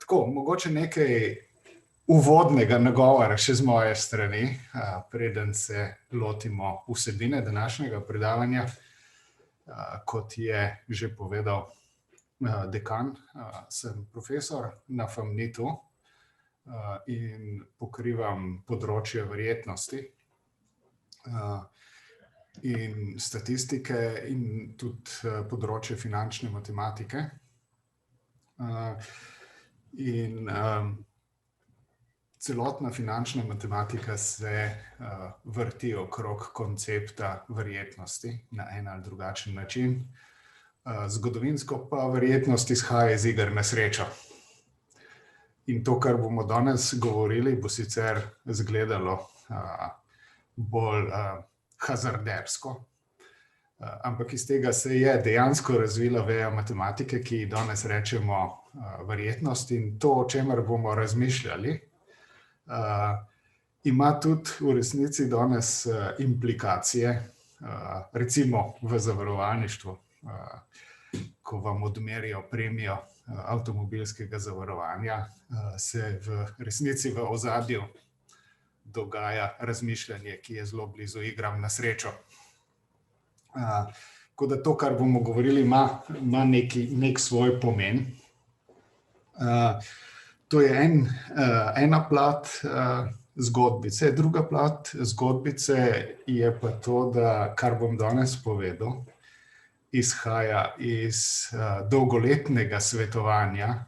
Tako, mogoče nekaj uvodnega nagovora še z moje strani, preden se lotimo vsebine današnjega predavanja. Kot je že povedal dekan, sem profesor na FAMNIT-u in pokrivam področje verjetnosti in statistike in tudi področje finančne matematike. In celotna finančna matematika se vrti okrog koncepta verjetnosti na en ali drugačen način. Zgodovinsko pa verjetnost izhaja iz iger na srečo. In to, kar bomo danes govorili, bo sicer izgledalo bolj hazardersko, ampak iz tega se je dejansko razvila veja matematike, ki ji danes rečemo verjetnost, in to, o čemer bomo razmišljali, ima tudi v resnici danes implikacije, recimo v zavarovalništvu, ko vam odmerijo premijo avtomobilskega zavarovanja, se v resnici v ozadju dogaja razmišljanje, ki je zelo blizu igram na srečo. Tako da to, kar bomo govorili, ima nek svoj pomen. To je ena plat zgodbice. Druga plat zgodbice je pa to, da kar bom danes povedal, izhaja iz dolgoletnega svetovanja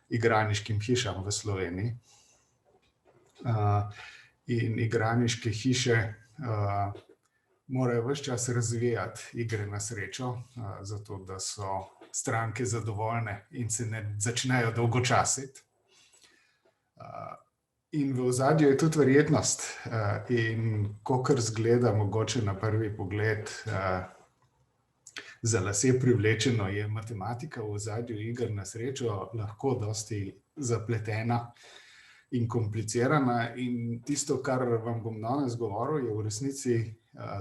igralniškim hišam v Sloveniji. In igralniške hiše morajo ves čas razvijati igre na srečo, zato da so stranke zadovoljne in se ne začnejo dolgočasiti. In v ozadju je tudi verjetnost. In kakor izgleda mogoče na prvi pogled za lase privlečeno, je matematika v ozadju iger na srečo lahko dosti zapletena in komplicirana. In tisto, kar vam bom danes govoril, je v resnici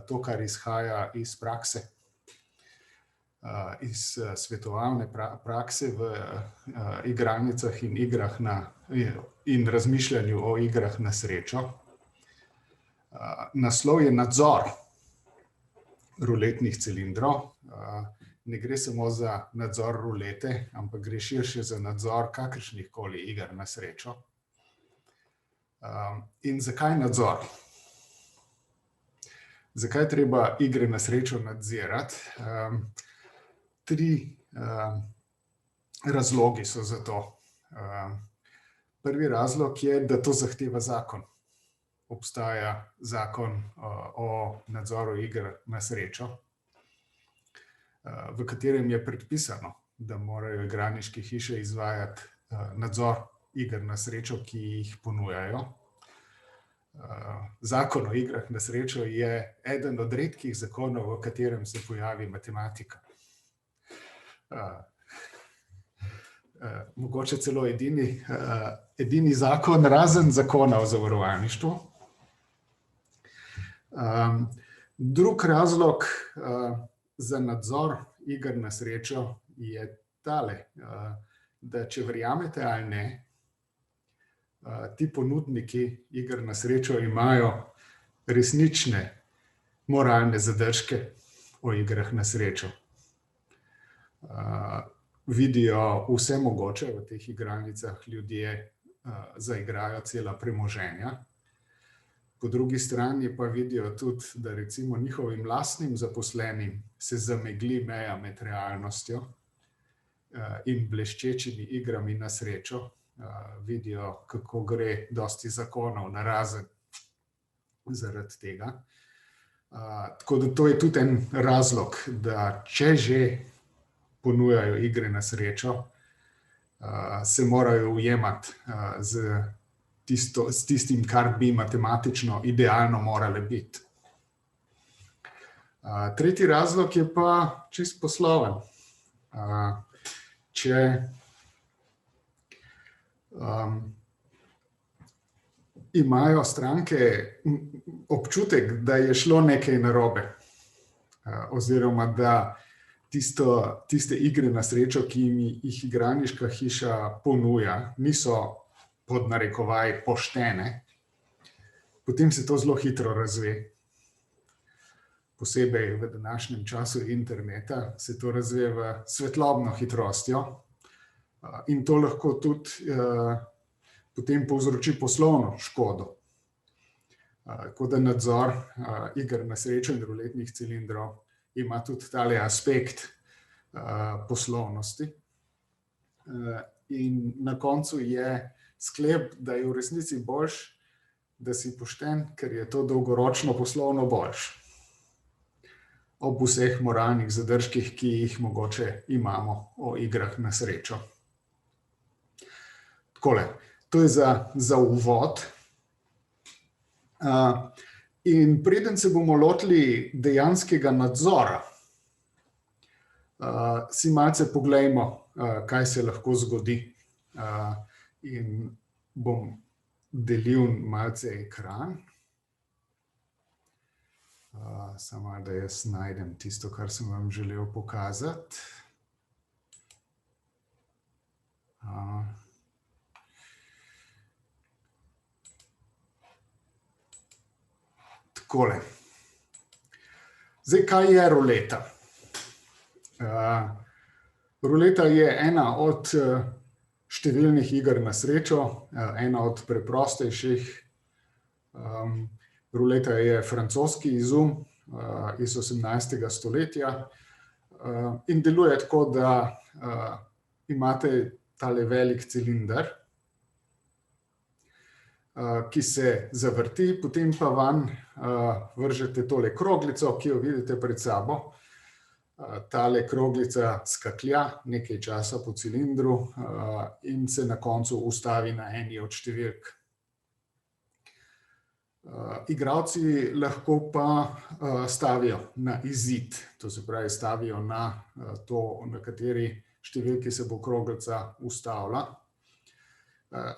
to, kar izhaja iz prakse, iz svetovalne prakse v igralnicah in igrah in razmišljanju o igrah na srečo. Naslov je nadzor ruletnih cilindrov. Ne gre samo za nadzor rulete, ampak gre širše za nadzor kakršnihkoli iger na srečo. In zakaj nadzor? Zakaj treba igre na srečo nadzirati? 3 razlogi so za to. Prvi razlog je, da to zahteva zakon. Obstaja zakon o nadzoru iger na srečo, v katerem je predpisano, da morajo igralniške hiše izvajati nadzor iger na srečo, ki jih ponujajo. Zakon o igrah na srečo je eden od redkih zakonov, v katerem se pojavi matematika. Mogoče celo edini zakon, razen zakona o zavarovalništvu. Drug razlog za nadzor iger na srečo je tale, da če verjamete ali ne, ti ponudniki iger na srečo imajo resnične moralne zadržke o igrah na srečo. Vidijo vse mogoče v teh igralnicah, ljudje zaigrajo cela premoženja. Po drugi strani pa vidijo tudi, da recimo njihovim lastnim zaposlenim se zamegli meja med realnostjo in bleščečimi igrami na srečo. Vidijo, kako gre dosti zakonov narazen zaradi tega. Tako da to je tudi en razlog, da če že ponujajo igre na srečo, se morajo ujemati s tistim, kar bi matematično idealno morale biti. Tretji razlog je pa čisto posloven. Če imajo stranke občutek, da je šlo nekaj narobe, oziroma da tiste igre na srečo, ki jih igralniška hiša ponuja, niso pod narekovaj poštene, potem se to zelo hitro razve. Posebej v današnjem času interneta se to razve v svetlobno hitrostjo in to lahko tudi potem povzroči poslovno škodo. Tako da nadzor iger na srečo in ruletnih cilindrov ima tudi tale aspekt poslovnosti. In na koncu je sklep, da je v resnici boljš, da si pošten, ker je to dolgoročno poslovno boljš. Ob vseh moralnih zadržkih, ki jih mogoče imamo o igrah na srečo. Takole, to je za uvod. In preden se bomo lotili dejanskega nadzora, si malce poglejmo, kaj se lahko zgodi. In bom delil malce ekran. Samo da jaz najdem tisto, kar sem vam želel pokazati. Takole. Zdaj, kaj je ruleta? Ruleta je ena od številnih iger na srečo, ena od preprostejših. Ruleta je francoski izum iz 18. stoletja in deluje tako, da imate tale velik cilinder, ki se zavrti, potem pa vanj vržete tole kroglico, ki jo vidite pred sabo. Tale kroglica skaklja nekaj časa po cilindru in se na koncu ustavi na eni od številk. Igralci lahko pa stavijo na izid, to se pravi stavijo na to, na kateri številki se bo kroglica ustavila.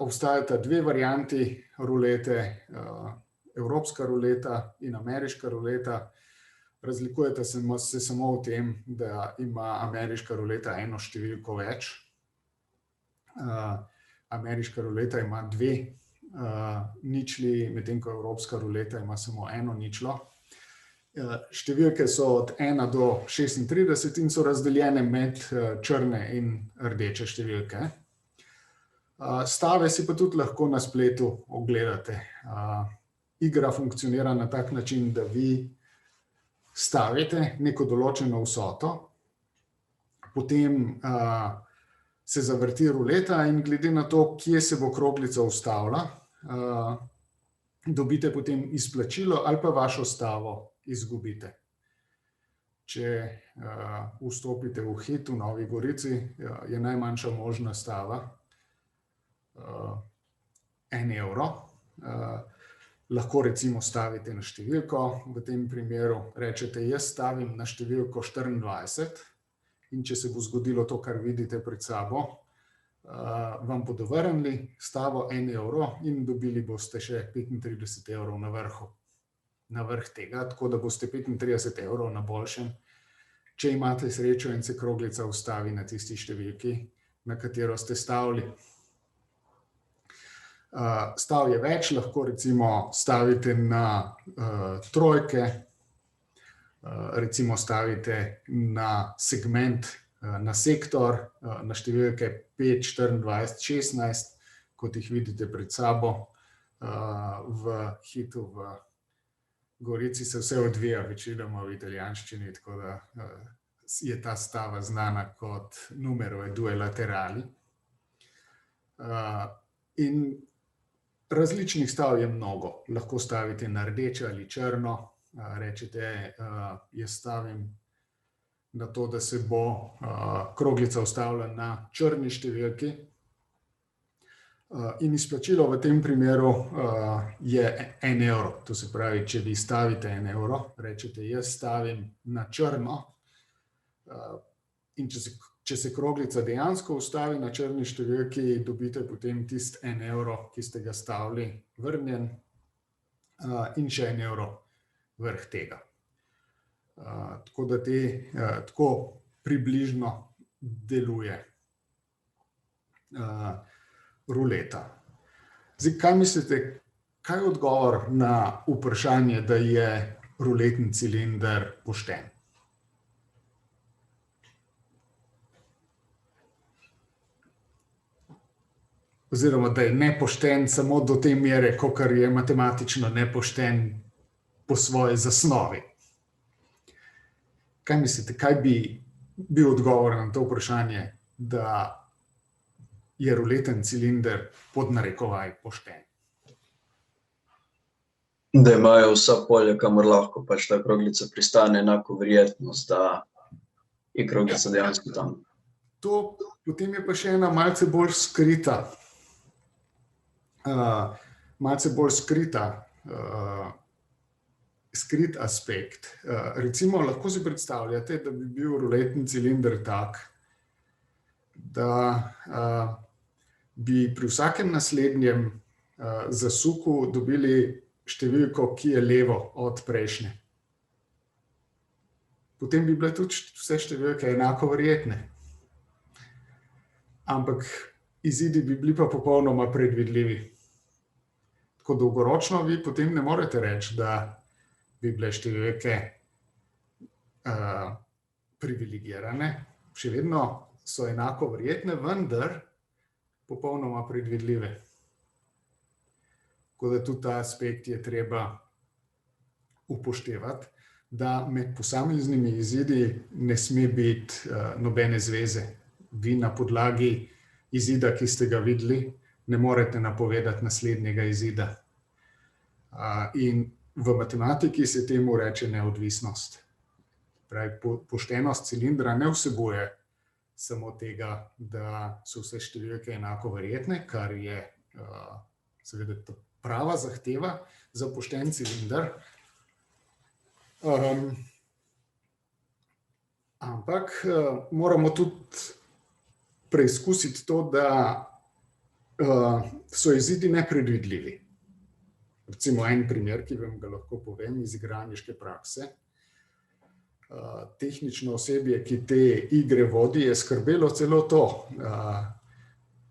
Obstajata dve varianti rulete, evropska ruleta in ameriška ruleta. Razlikujeta se samo v tem, da ima ameriška ruleta eno številko več. Ameriška ruleta ima dve ničli, medtem ko evropska ruleta ima samo eno ničlo. Številke so od 1 do 36 in so razdeljene med črne in rdeče številke. Stave si pa tudi lahko na spletu ogledate. Igra funkcionira na tak način, da vi stavite neko določeno vsoto, potem se zavrti ruleta in glede na to, kje se bo kroglica ustavila, dobite potem izplačilo ali pa vašo stavo izgubite. Če vstopite v Hit v Novi Gorici, je najmanjša možna stava 1 evro. Lahko recimo stavite na številko, v tem primeru rečete, jaz stavim na številko 24 in če se bo zgodilo to, kar vidite pred sabo, vam bodo vrnili stavo 1 evro in dobili boste še 35 evrov na vrh tega, tako da boste 35 evrov na boljšem, če imate srečo in se kroglica ustavi na tisti številki, na katero ste stavili. Stav je več, lahko recimo stavite na trojke, recimo stavite na segment, na sektor, na številke 5, 24, 16, kot jih vidite pred sabo. V Hitu v Gorici se vse odvija večinoma v italijanščini, tako da je ta stava znana kot numero e due laterali. In različnih stav je mnogo. Lahko stavite na rdeče ali črno, rečete, jaz stavim na to, da se bo kroglica ustavila na črni številki. In izplačilo v tem primeru je 1 evro. To se pravi, če vi stavite 1 evro, rečete, jaz stavim na črno. In če se kroglica dejansko ustavi na črni številki, dobite potem tisti 1 evro, ki ste ga stavili, vrnjen in še 1 evro vrh tega. Tako da tako približno deluje ruleta. Zdaj, kaj mislite, kaj je odgovor na vprašanje, da je ruletni cilinder pošten? Oziroma, da je nepošten samo do te mere, kakor je matematično nepošten po svoji zasnovi. Kaj mislite, kaj bi bil odgovor na to vprašanje, da je ruleten cilinder pod narekovaj pošten? Da imajo vsa polja, kamor lahko pač ta kroglica pristane, enako verjetnost, da je kroglica dejansko tam. Potem je pa še ena malce bolj skrita, skrit aspekt. Recimo, lahko si predstavljate, da bi bil ruletni cilinder tak, da bi pri vsakem naslednjem zasuku dobili številko, ki je levo od prejšnje. Potem bi bile tudi vse številke enako verjetne. Ampak izidi bi bili pa popolnoma predvidljivi. Tako dolgoročno vi potem ne morete reči, da bi bile številke privilegirane. Še vedno so enako verjetne, vendar popolnoma predvidljive. Tako da tudi ta aspekt je treba upoštevati, da med posameznimi izidi ne sme biti nobene zveze. Vi na podlagi izida, ki ste ga videli, ne morete napovedati naslednjega izida. In v matematiki se temu reče neodvisnost. Pravi, poštenost cilindra ne vsebuje samo tega, da so vse številke enako verjetne, kar je seveda prava zahteva za pošten cilinder. Ampak moramo tudi preizkusiti to, da so izidi nepredvidljivi. Recimo en primer, ki vam ga lahko povem iz igralniške prakse. Tehnično osebje, ki te igre vodi, je skrbelo celo to,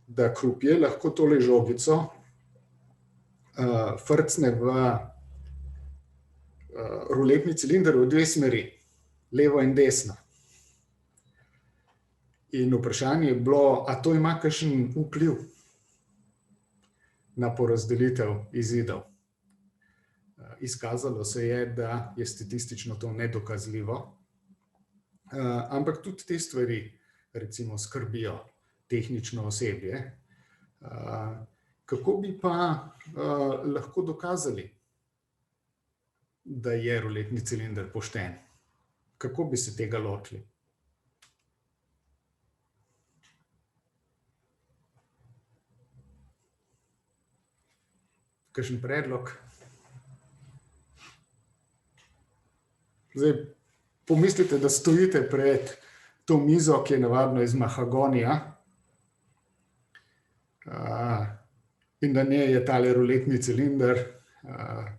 da krupje lahko tole žogico frcne v ruletni cilinder v dve smeri, levo in desno. In vprašanje je bilo, a to ima kakšen vpliv na porazdelitev izidov. Izkazalo se je, da je statistično to nedokazljivo, ampak tudi te stvari recimo skrbijo tehnično osebje. Kako bi pa lahko dokazali, da je ruletni cilinder pošten? Kako bi se tega lotili? Kakšen predlog? Zdaj, pomislite, da stojite pred to mizo, ki je navadno iz mahagonija, in da njej je tale ruletni cilinder.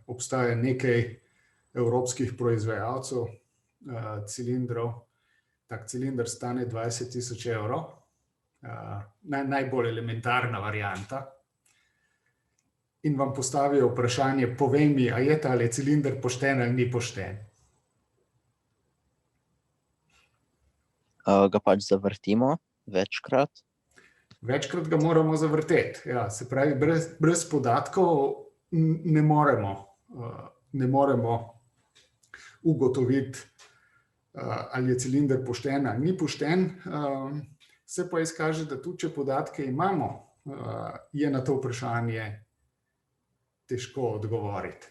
Obstaja nekaj evropskih proizvajalcev cilindrov. Tak cilinder stane 20.000 evrov. Najbolj elementarna varianta. In vam postavijo vprašanje, povej mi, a je tale cilinder pošten ali ni pošten? Ga pač zavrtimo večkrat. Večkrat ga moramo zavrteti. Ja, se pravi, brez podatkov ne moremo ugotoviti, ali je cilinder pošten ali ni pošten. Se pa izkaže, da tudi če podatke imamo, je na to vprašanje težko odgovoriti.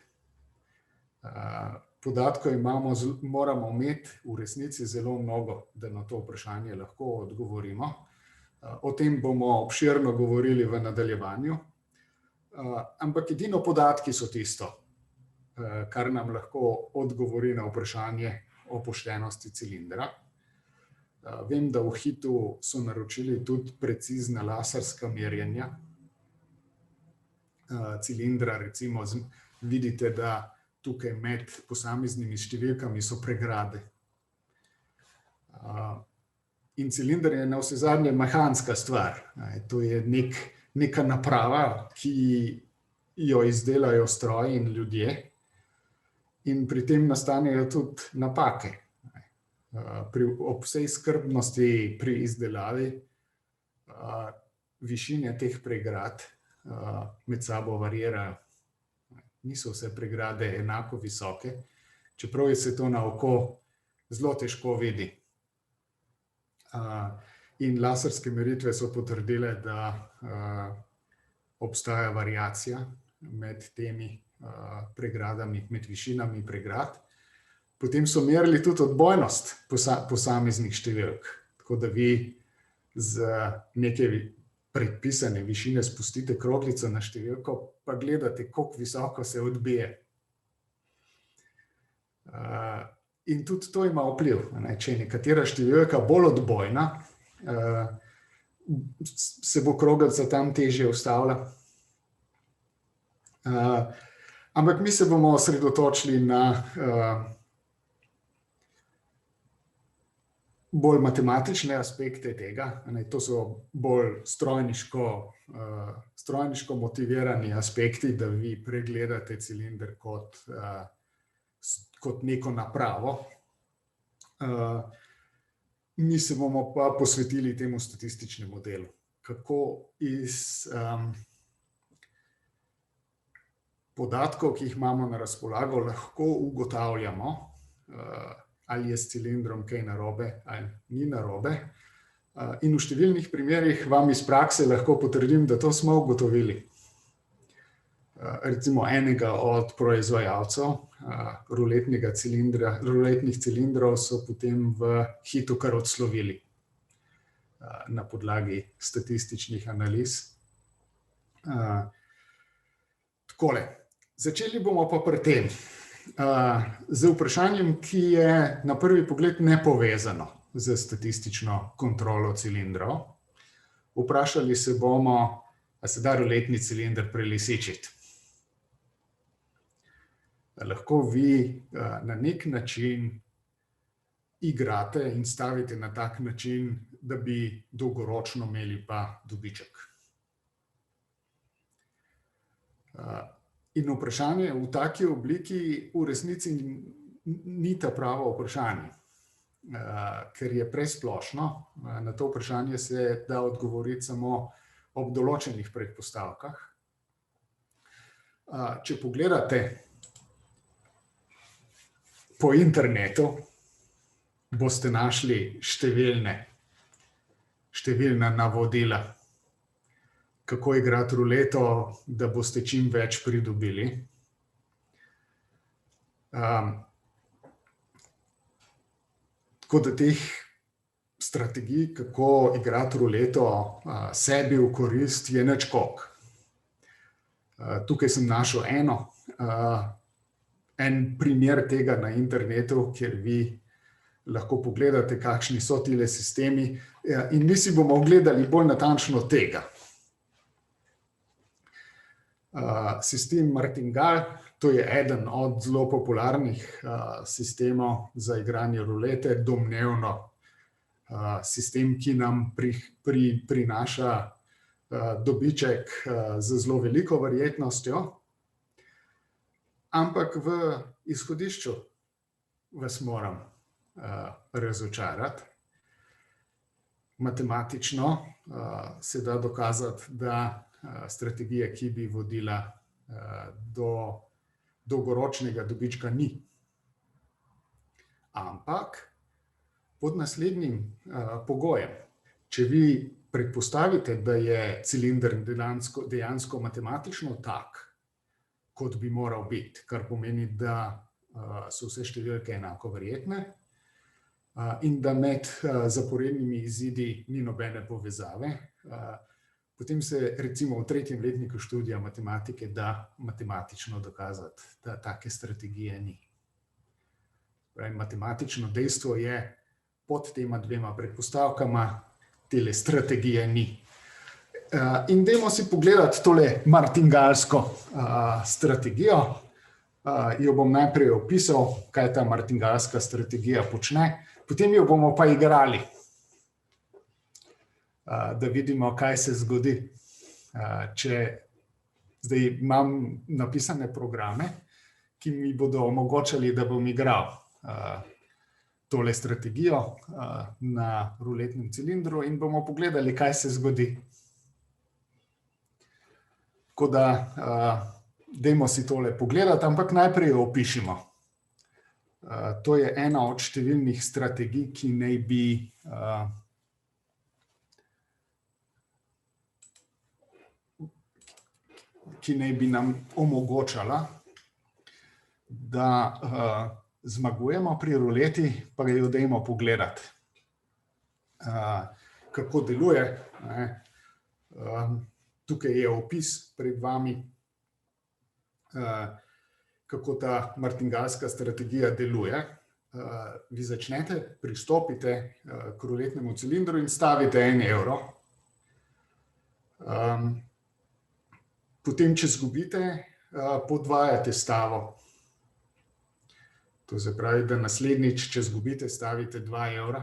Podatkov moramo imeti v resnici zelo mnogo, da na to vprašanje lahko odgovorimo. O tem bomo obširno govorili v nadaljevanju. Ampak edino podatki so tisto, kar nam lahko odgovori na vprašanje o poštenosti cilindra. Vem, da v Hitu so naročili tudi precizna laserska merjenja cilindra. Recimo vidite, da tukaj med posameznimi številkami so pregrade. In cilinder je navsezadnje mehanska stvar. To je neka naprava, ki jo izdelajo stroji in ljudje. In pri tem nastanejo tudi napake. Ob vsej skrbnosti pri izdelavi višine teh pregrad med sabo variirajo. Niso vse pregrade enako visoke, čeprav se to na oko zelo težko vidi. In laserske meritve so potrdile, da obstaja variacija med temi pregradami, med višinami pregrad. Potem so merili tudi odbojnost posameznih številk, tako da vi z neke predpisane višine spustite kroglico na številko, pa gledate, koliko visoko se odbije. In tudi to ima vpliv. Če je nekatera številka bolj odbojna, se bo kroglica tam težje ustavila. Ampak mi se bomo osredotočili na bolj matematične aspekte tega. To so bolj strojniško motivirani aspekti, da vi pregledate cilinder kot neko napravo. Mi se bomo pa posvetili temu statističnemu delu. Kako iz podatkov, ki jih imamo na razpolago, lahko ugotavljamo, ali je s cilindrom kaj narobe ali ni narobe. In v številnih primerih vam iz prakse lahko potrdim, da to smo ugotovili. Recimo enega od proizvajalcev ruletnih cilindrov so potem v hitu kar odslovili na podlagi statističnih analiz. Takole, začeli bomo pa pri tem. Z vprašanjem, ki je na prvi pogled nepovezano z statistično kontrolo cilindrov. Vprašali se bomo, ali se da ruletni cilinder prelisičiti. Lahko vi na nek način igrate in stavite na tak način, da bi dolgoročno imeli pa dobiček. In vprašanje v taki obliki v resnici ni ta pravo vprašanje, ker je presplošno. Na to vprašanje se da odgovoriti samo ob določenih predpostavkah. Če pogledate po internetu, boste našli številna navodila, kako igrati ruleto, da boste čim več pridobili. Tako da teh strategij, kako igrati ruleto sebi v korist, je nič koliko. Tukaj sem našel en primer tega na internetu, kjer vi lahko pogledate, kakšni so tile sistemi, in mi si bomo ogledali bolj natančno tega. Sistem Martingale, to je eden od zelo popularnih sistemov za igranje rulete, domnevno sistem, ki nam prinaša dobiček z zelo veliko verjetnostjo, ampak v izhodišču vas moram razočarati. Matematično se da dokazati, da strategija, ki bi vodila do dolgoročnega dobička, ni. Ampak pod naslednjim pogojem. Če vi predpostavite, da je cilinder dejansko matematično tak, kot bi moral biti, kar pomeni, da so vse številke enako verjetne in da med zaporednimi izidi ni nobene povezave, potem se recimo v 3. letniku študija matematike da matematično dokazati, da take strategije ni. Matematično dejstvo je, pod tema dvema predpostavkama tele strategije ni. In dajmo si pogledati tole martingalsko strategijo. Jo bom najprej opisal, kaj ta martingalska strategija počne, potem jo bomo pa igrali. da vidimo, kaj se zgodi. Zdaj imam napisane programe, ki mi bodo omogočali, da bom igral tole strategijo na ruletnem cilindru in bomo pogledali, kaj se zgodi. Tako da, dajmo si tole pogledati, ampak najprej jo opišimo. To je ena od številnih strategij, ki naj bi nam omogočala, da zmagujemo pri ruleti, pa jo dajmo pogledati, kako deluje. Tukaj je opis pred vami, kako ta martingalska strategija deluje. Vi začnete, pristopite k ruletnemu cilindru in stavite 1 evro. Potem, če izgubite, podvajate stavo. To se pravi, da naslednjič, če izgubite, stavite 2 evra.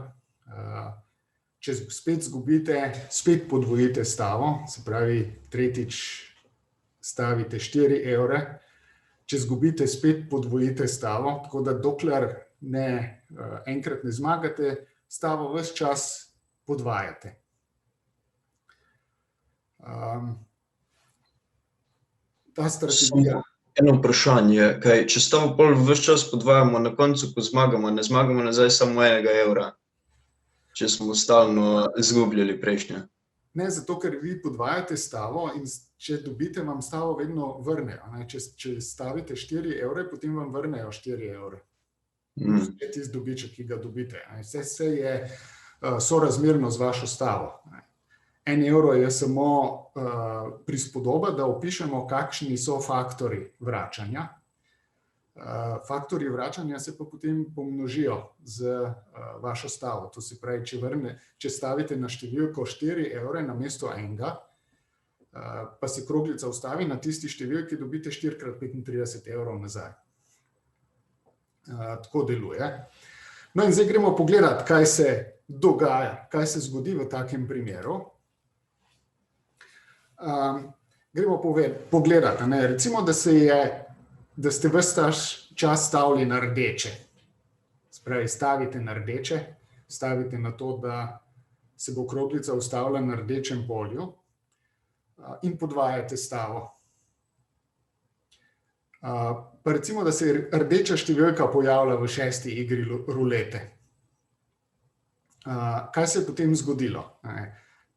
Če spet izgubite, spet podvojite stavo, se pravi, tretjič stavite 4 evre. Če izgubite, spet podvojite stavo, tako da dokler enkrat ne zmagate, stavo ves čas podvajate. Ta strategija. Eno vprašanje, če stavo pol ves čas podvajamo, na koncu, ko zmagamo, ne zmagamo nazaj samo 1 evra, če smo stalno izgubljali prejšnje. Ne, zato ker vi podvajate stavo in če dobite, vam stavo vedno vrnejo. Če stavite 4 evre, potem vam vrnejo 4 evre. Je tisti dobiček, ki ga dobite. Vse je sorazmerno z vašo stavo. 1 evro je samo prispodoba, da opišemo, kakšni so faktorji vračanja. Faktorji vračanja se pa potem pomnožijo z vašo stavo. To se pravi, če stavite na številko 4 evre namesto 1, pa se kroglica ustavi na tisti številki, dobite 4x35 evrov nazaj. Tako deluje. No in zdaj gremo pogledati, kaj se dogaja, kaj se zgodi v takem primeru. Gremo pogledati, recimo, da ste ves ta čas stavili na rdeče. Spravi, stavite na rdeče, stavite na to, da se bo kroglica ustavila na rdečem polju in podvajate stavo. Pa recimo, da se rdeča številka pojavlja v 6. igri rulete. Kaj se je potem zgodilo?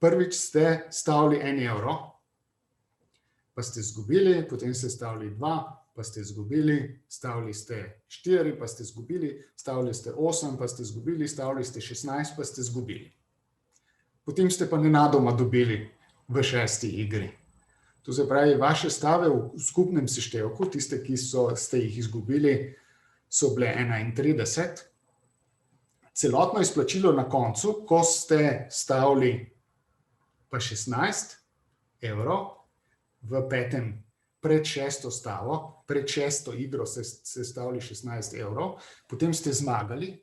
Prvič ste stavili 1 evro, pa ste izgubili, potem ste stavili 2, pa ste izgubili, stavili ste 4, pa ste izgubili, stavili ste 8, pa ste izgubili, stavili ste 16, pa ste izgubili. Potem ste pa nenadoma dobili v 6. igri. To se pravi, vaše stave v skupnem seštevku, tiste, ki ste jih izgubili, so bile 31. Celotno izplačilo na koncu, ko ste stavili pa 16 evrov v 5. pred 6. stavo, pred 6. igro ste stavili 16 evrov, potem ste zmagali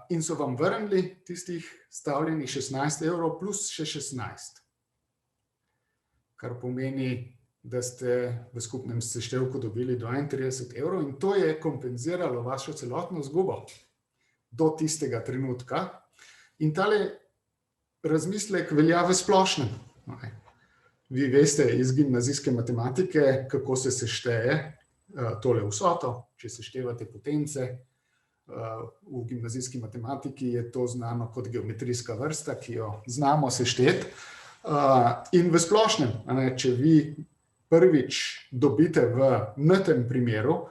in so vam vrnili tistih stavljenih 16 evrov plus še 16. Kar pomeni, da ste v skupnem seštevku dobili 32 evrov in to je kompenziralo vašo celotno izgubo do tistega trenutka. In tale razmislek velja v splošnem. Vi veste iz gimnazijske matematike, kako se sešteje tole vsoto, če seštevate potence. V gimnazijski matematiki je to znano kot geometrijska vrsta, ki jo znamo sešteti. In v splošnem, če vi prvič dobite v n-tem primeru,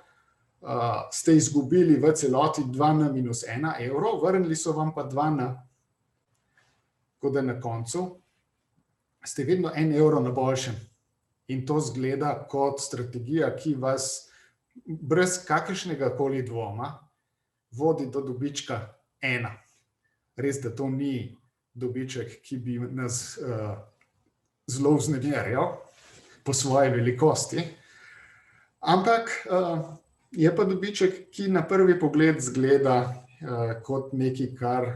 ste izgubili v celoti 2n minus 1 evro, vrnili so vam pa 2n. Tako da na koncu ste vedno 1 evro na boljšem. In to zgleda kot strategija, ki vas brez kakršnega koli dvoma vodi do dobička 1. Res, da to ni dobiček, ki bi nas zelo vznemirjal po svoji velikosti, ampak je pa dobiček, ki na prvi pogled zgleda kot nekaj, kar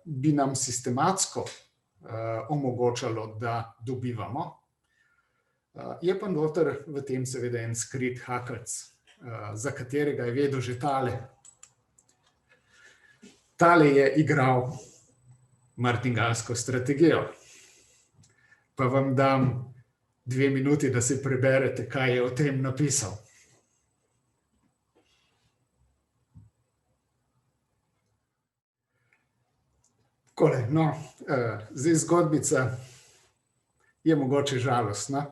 bi nam sistematsko omogočalo, da dobivamo. Je pa noter v tem seveda en skrit hakelc, za katerega je vedel že tale. Tale je igral martingalsko strategijo. Pa vam dam 2 minuti, da si preberete, kaj je o tem napisal. Takole, no, zdaj zgodbica je mogoče žalostna,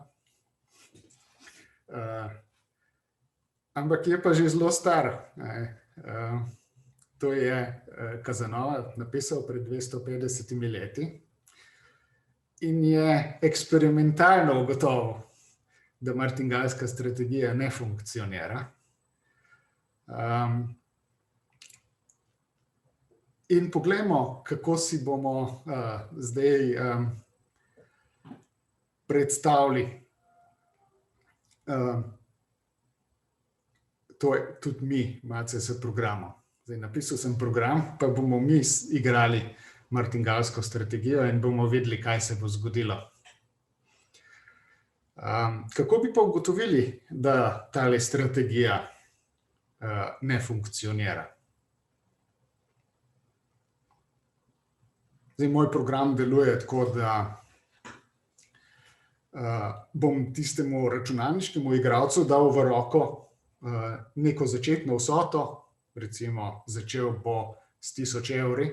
ampak je pa že zelo stara. To je Casanova napisal pred 250 leti in je eksperimentalno ugotovil, da martingalska strategija ne funkcionira. In poglejmo, kako si bomo zdaj predstavili to tudi mi, malce s programom. Zdaj, napisal sem program, pa bomo mi igrali martingalsko strategijo in bomo videli, kaj se bo zgodilo. Kako bi pa ugotovili, da tale strategija ne funkcionira? Zdaj, moj program deluje tako, da bom tistemu računalniškemu igralcu dal v roko neko začetno vsoto, recimo začel bo s 1000 evri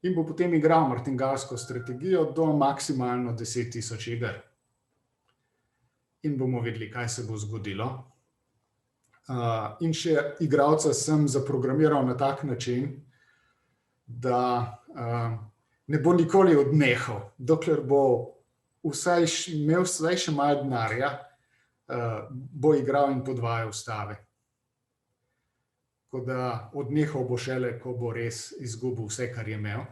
in bo potem igral martingalsko strategijo do maksimalno 10.000 iger. In bomo videli, kaj se bo zgodilo. In še igralca sem zaprogramiral na tak način, da ne bo nikoli odnehal, dokler bo imel vsaj še malo denarja, bo igral in podvajal stave. Tako da odnehal bo šele, ko bo res izgubil vse, kar je imel.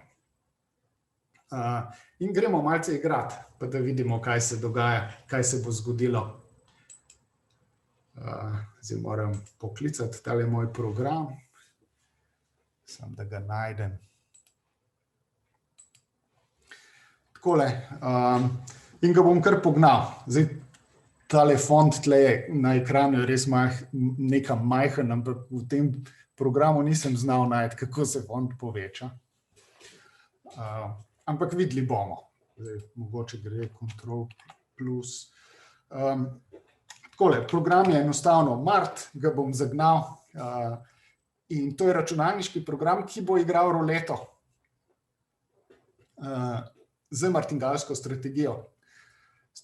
In gremo malce igrati, pa da vidimo, kaj se dogaja, kaj se bo zgodilo. Zdaj moram poklicati tale moj program, samo da ga najdem. Takole, in ga bom kar pognal. Zdaj, tale font tle na ekranu je res nekaj majhen, ampak v tem programu nisem znal najti, kako se font poveča. Ampak videli bomo. Zdaj, mogoče gre Ctrl plus. Takole, program je enostavno Mart, ga bom zagnal. In to je računalniški program, ki bo igral ruleto z martingalsko strategijo.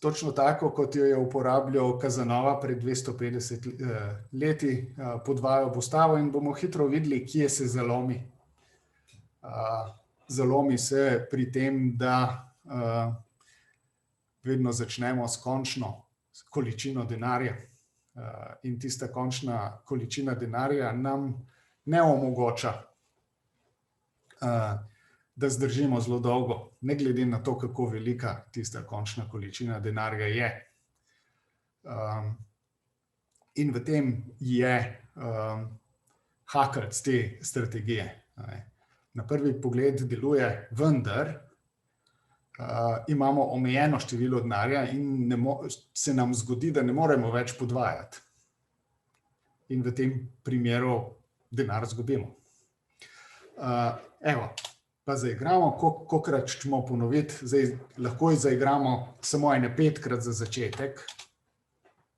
Točno tako, kot jo je uporabljal Casanova pred 250 leti, podvajal bo stavo in bomo hitro videli, kje se zalomi. Zalomi se pri tem, da vedno začnemo s končno količino denarja. In tista končna količina denarja nam ne omogoča, da zdržimo zelo dolgo, ne glede na to, kako velika tista končna količina denarja je. In v tem je hakelc te strategije. Na prvi pogled deluje, vendar imamo omejeno število denarja in se nam zgodi, da ne moremo več podvajati. In v tem primeru denar zgubimo. Evo, pa zaigramo, kolikrat ćemo ponoviti, zdaj lahko zaigramo samo 5-krat za začetek,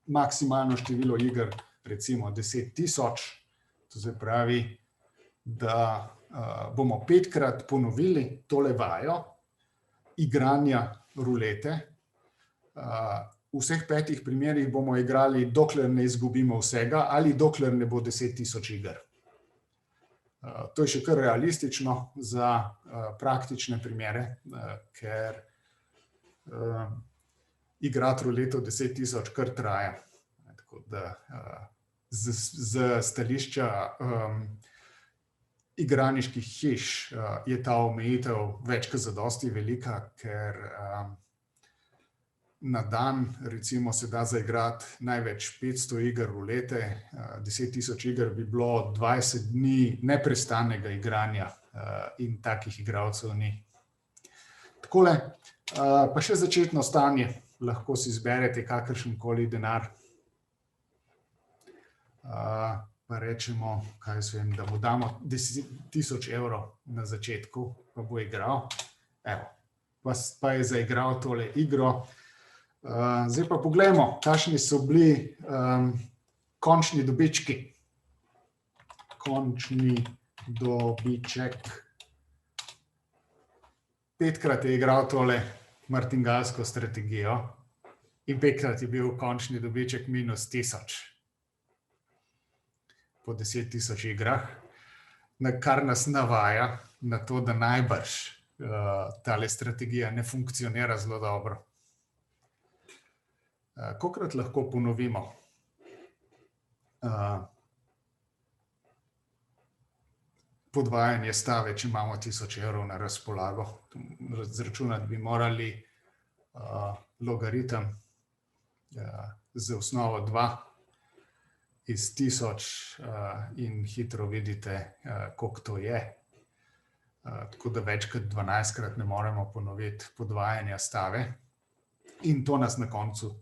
maksimalno število iger, recimo 10.000, to se pravi, da bomo 5-krat ponovili tole vajo igranja rulete. V vseh 5 primerih bomo igrali, dokler ne izgubimo vsega ali dokler ne bo 10.000 iger. To je še kar realistično za praktične primere, ker igrati ruleto 10.000 kar traja. Tako da z stališča igralniških hiš je ta omejitev več kot zadosti velika, ker na dan, recimo, se da zaigrati največ 500 iger rulete, 10.000 iger bi bilo 20 dni neprestanega igranja in takih igralcev ni. Takole, pa še začetno stanje, lahko si izberete kakršenkoli denar. Pa rečemo, kaj jaz vem, da mu damo 10.000 evrov na začetku, pa bo igral. Evo, pa je zaigral tole igro. Zdaj pa poglejmo, kakšni so bili končni dobički. Končni dobiček. 5-krat je igral tole martingalsko strategijo in 5-krat je bil končni dobiček -1000 po 10.000 igrah, kar nas navaja na to, da najbrž tale strategija ne funkcionira zelo dobro. Kolikrat lahko ponovimo? Podvajanje stave, če imamo 1000 evrov na razpolago. Izračunati bi morali logaritem z osnovo 2 iz 1000 in hitro vidite, koliko to je. Tako da več kot 12-krat ne moremo ponoviti podvajanja stave in to nas na koncu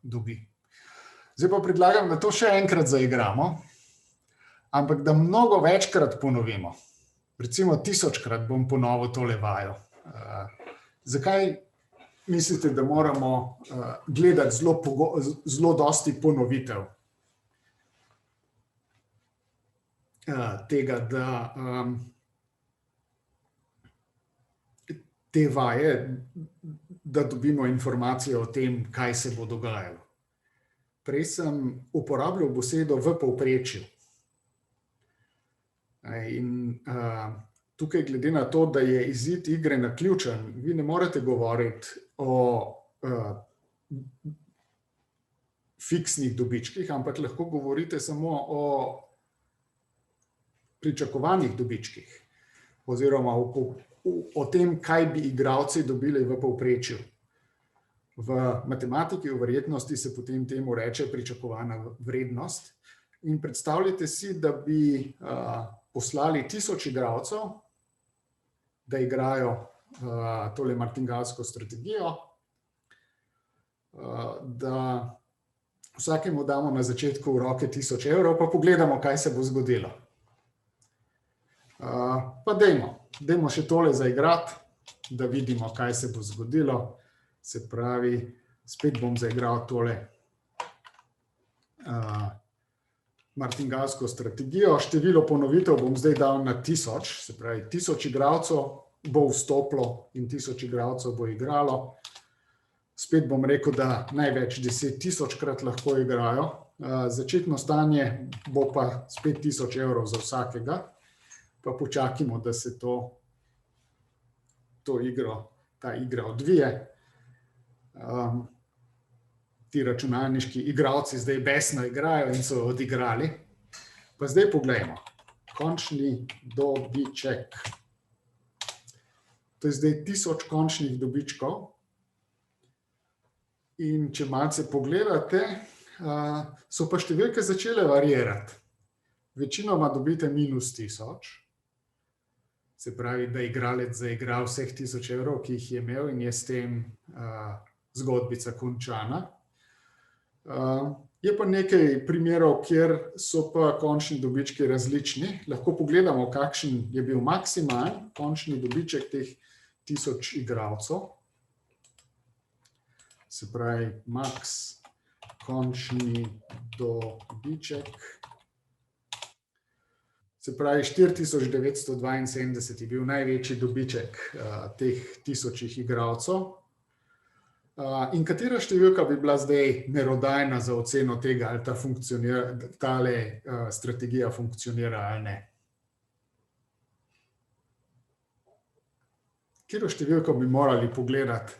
dobi. Zdaj pa predlagam, da to še enkrat zaigramo, ampak da mnogo večkrat ponovimo. Recimo 1000-krat bom ponovil tole vajo. Zakaj mislite, da moramo gledati zelo dosti ponovitev tega, da te vaje, da dobimo informacijo o tem, kaj se bo dogajalo? Prej sem uporabljal besedo v povprečju. In tukaj glede na to, da je izid igre naključen, vi ne morete govoriti o fiksnih dobičkih, ampak lahko govorite samo o pričakovanih dobičkih oziroma o tem, kaj bi igralci dobili v povprečju. V matematiki v verjetnosti se potem temu reče pričakovana vrednost. In predstavljajte si, da bi poslali 1000 igralcev, da igrajo tole martingalsko strategijo, da vsakemu damo na začetku v roke 1000 evrov, pa pogledamo, kaj se bo zgodilo. Pa dajmo še tole zaigrati, da vidimo, kaj se bo zgodilo. Se pravi, spet bom zaigral tole martingalsko strategijo. Število ponovitev bom zdaj dal na 1000, se pravi 1000 igralcev bo vstopilo in 1000 igralcev bo igralo. Spet bom rekel, da največ 10.000-krat lahko igrajo. Začetno stanje bo pa spet 1000 evrov za vsakega. Pa počakajmo, da se ta igra odvije. Ti računalniški igralci zdaj besno igrajo in so odigrali. Pa zdaj poglejmo. Končni dobiček. To je zdaj 1000 končnih dobičkov. In če malce pogledate, so pa številke začele variirati. Večinoma dobite -1000. Se pravi, da igralec zaigra vseh 1000 evrov, ki jih je imel in je s tem zgodbica končana. Je pa nekaj primerov, kjer so pa končni dobički različni. Lahko pogledamo, kakšen je bil maksimalen končni dobiček teh 1000 igralcev. Se pravi, max končni dobiček. Se pravi, 4972 je bil največji dobiček teh 1000 igralcev. In katera številka bi bila zdaj merodajna za oceno tega, ali tale strategija funkcionira ali ne? Katero številko bi morali pogledati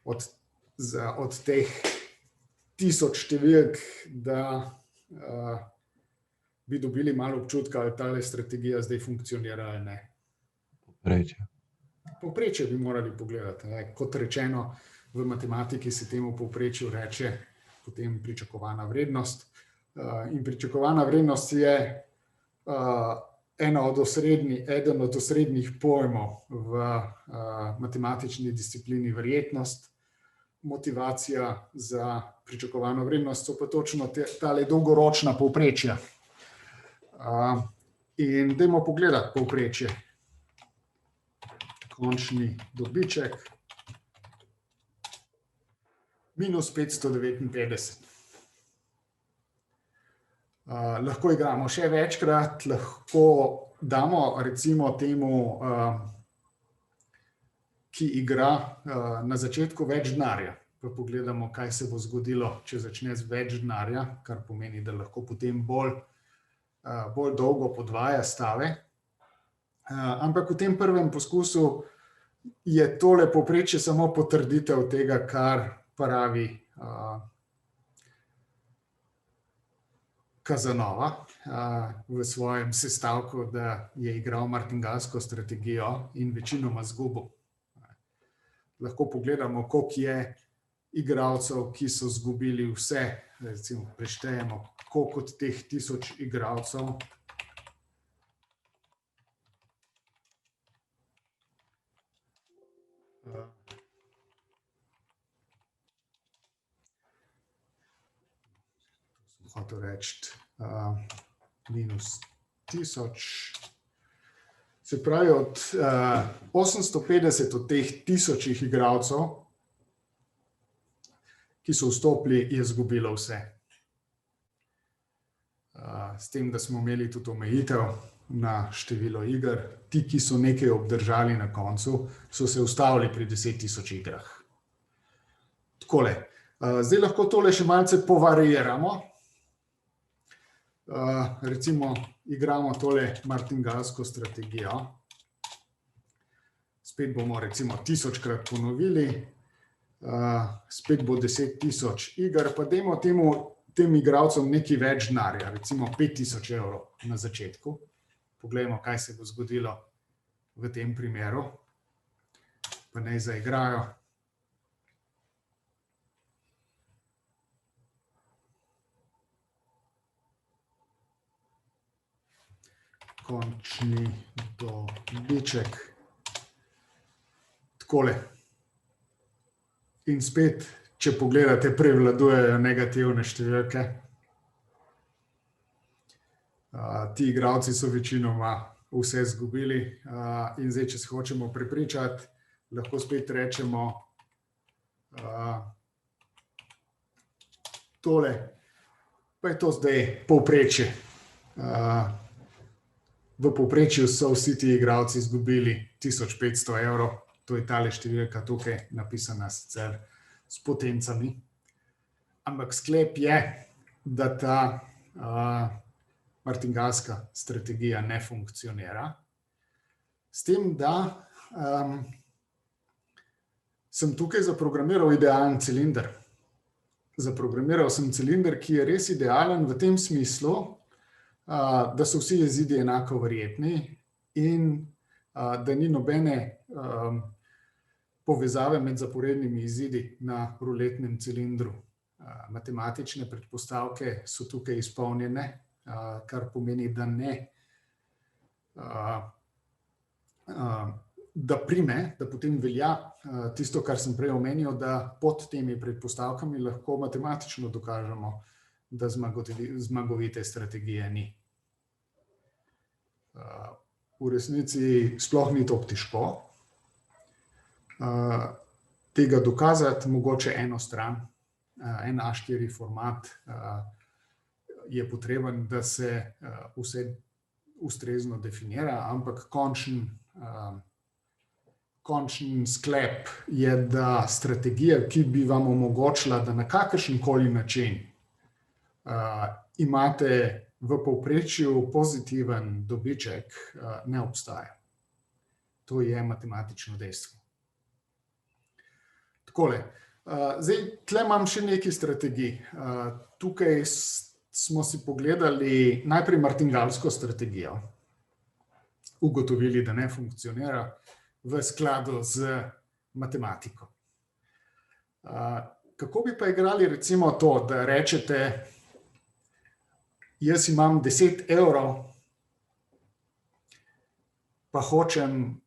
od teh 1000 številk, da bi dobili malo občutka, ali tale strategija zdaj funkcionira ali ne? Povprečje. Povprečje bi morali pogledati. Kot rečeno, v matematiki se temu povprečju reče potem pričakovana vrednost. In pričakovana vrednost je eden od osrednjih pojmov v matematični disciplini verjetnost. Motivacija za pričakovano vrednost so pa točno tale dolgoročna povprečja. In dajmo pogledati povprečje. Končni dobiček minus 559. Lahko igramo še večkrat, lahko damo recimo temu, ki igra na začetku več denarja. Pa pogledamo, kaj se bo zgodilo, če začne z več denarja, kar pomeni, da lahko potem bolj dolgo podvaja stave. Ampak v tem prvem poskusu je tole povprečje samo potrditev tega, kar pravi Casanova v svojem sestavku, da je igral martingalsko strategijo in večinoma izgubil. Lahko pogledamo, koliko je igralcev, ki so izgubili vse. Recimo preštejemo, koliko od teh 1000 igralcev hotel reči minus 1000. Se pravi, od 850 od teh 1000 igralcev, ki so vstopili, je izgubilo vse. S tem, da smo imeli tudi omejitev na število iger. Ti, ki so nekaj obdržali na koncu, so se ustavili pri 10.000 igrah. Takole. Zdaj lahko tole še malce povariiramo. Recimo, igramo tole martingalsko strategijo. Spet bomo recimo 1000krat ponovili. Spet bo 10.000 iger, pa dajmo tem igralcem nekaj več denarja, recimo 5.000 evrov na začetku. Poglejmo, kaj se bo zgodilo v tem primeru. Pa naj zaigrajo. Končni dobiček. Takole. In spet, če pogledate, prevladujejo negativne številke. Ti igralci so večinoma vse izgubili. In zdaj, če se hočemo prepričati, lahko spet rečemo tole. Pa je to zdaj povprečje. V povprečju so vsi ti igralci izgubili 1500 evrov. To je tale številka tukaj napisana sicer s potencami. Ampak sklep je, da ta martingalska strategija ne funkcionira. S tem, da sem tukaj zaprogramiral idealen cilinder. Zaprogramiral sem cilinder, ki je res idealen v tem smislu, da so vsi izidi enako verjetni in da ni nobene povezave med zaporednimi izidi na ruletnem cilindru. Matematične predpostavke so tukaj izpolnjene, kar pomeni, da ne, da prime, da potem velja tisto, kar sem prej omenil, da pod temi predpostavkami lahko matematično dokažemo, da zmagovite strategije ni. V resnici sploh ni to težko. Tega dokazati mogoče eno stran, en A4 format je potreben, da se vse ustrezno definira, ampak končen sklep je, da strategija, ki bi vam omogočila, da na kakršenkoli način imate v povprečju pozitiven dobiček, ne obstaja. To je matematično dejstvo. Takole. Zdaj, tle imam še nekaj strategij. Tukaj smo si pogledali najprej martingalsko strategijo. Ugotovili, da ne funkcionira v skladu z matematiko. Kako bi pa igrali recimo to, da rečete, jaz imam 10 evrov, pa hočem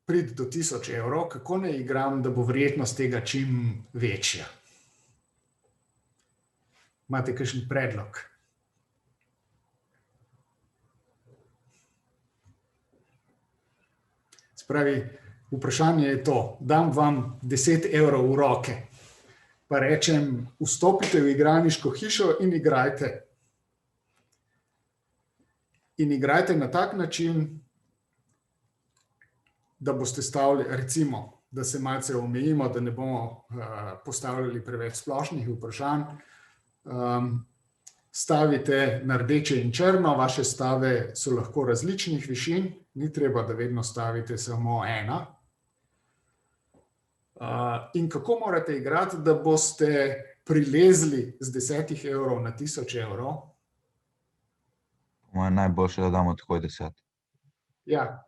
priti do 1000 evrov, kako ne igram, da bo verjetnost tega čim večja? Imate kakšen predlog? Spravi, vprašanje je to, dam vam 10 evrov v roke, pa rečem, vstopite v igralniško hišo in igrajte. In igrajte na tak način, da boste stavili, recimo, da se malce omejimo, da ne bomo postavljali preveč splošnih vprašanj. Stavite na rdeče in črno, vaše stave so lahko različnih višin, ni treba, da vedno stavite samo ena. In kako morate igrati, da boste prilezli z 10 evrov na 1000 evrov? Moje najboljše, da damo takoj 10. Ja.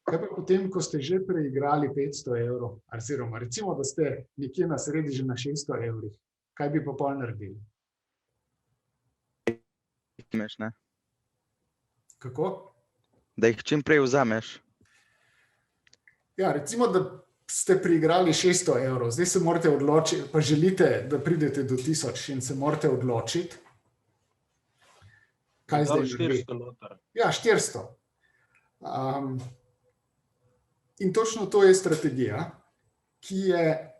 Kaj pa potem, ko ste že preigrali 500 evrov, oziroma recimo, da ste nekje na sredi že na 600 evrih, kaj bi pa pol naredili? Ne? Kako? Da jih čim prej vzameš. Ja, recimo, da ste preigrali 600 evrov, zdaj se morate odločiti, pa želite, da pridete do 1000 in se morate odločiti. Kaj zdaj želi? 400 noter. Ja, 400. In točno to je strategija, ki je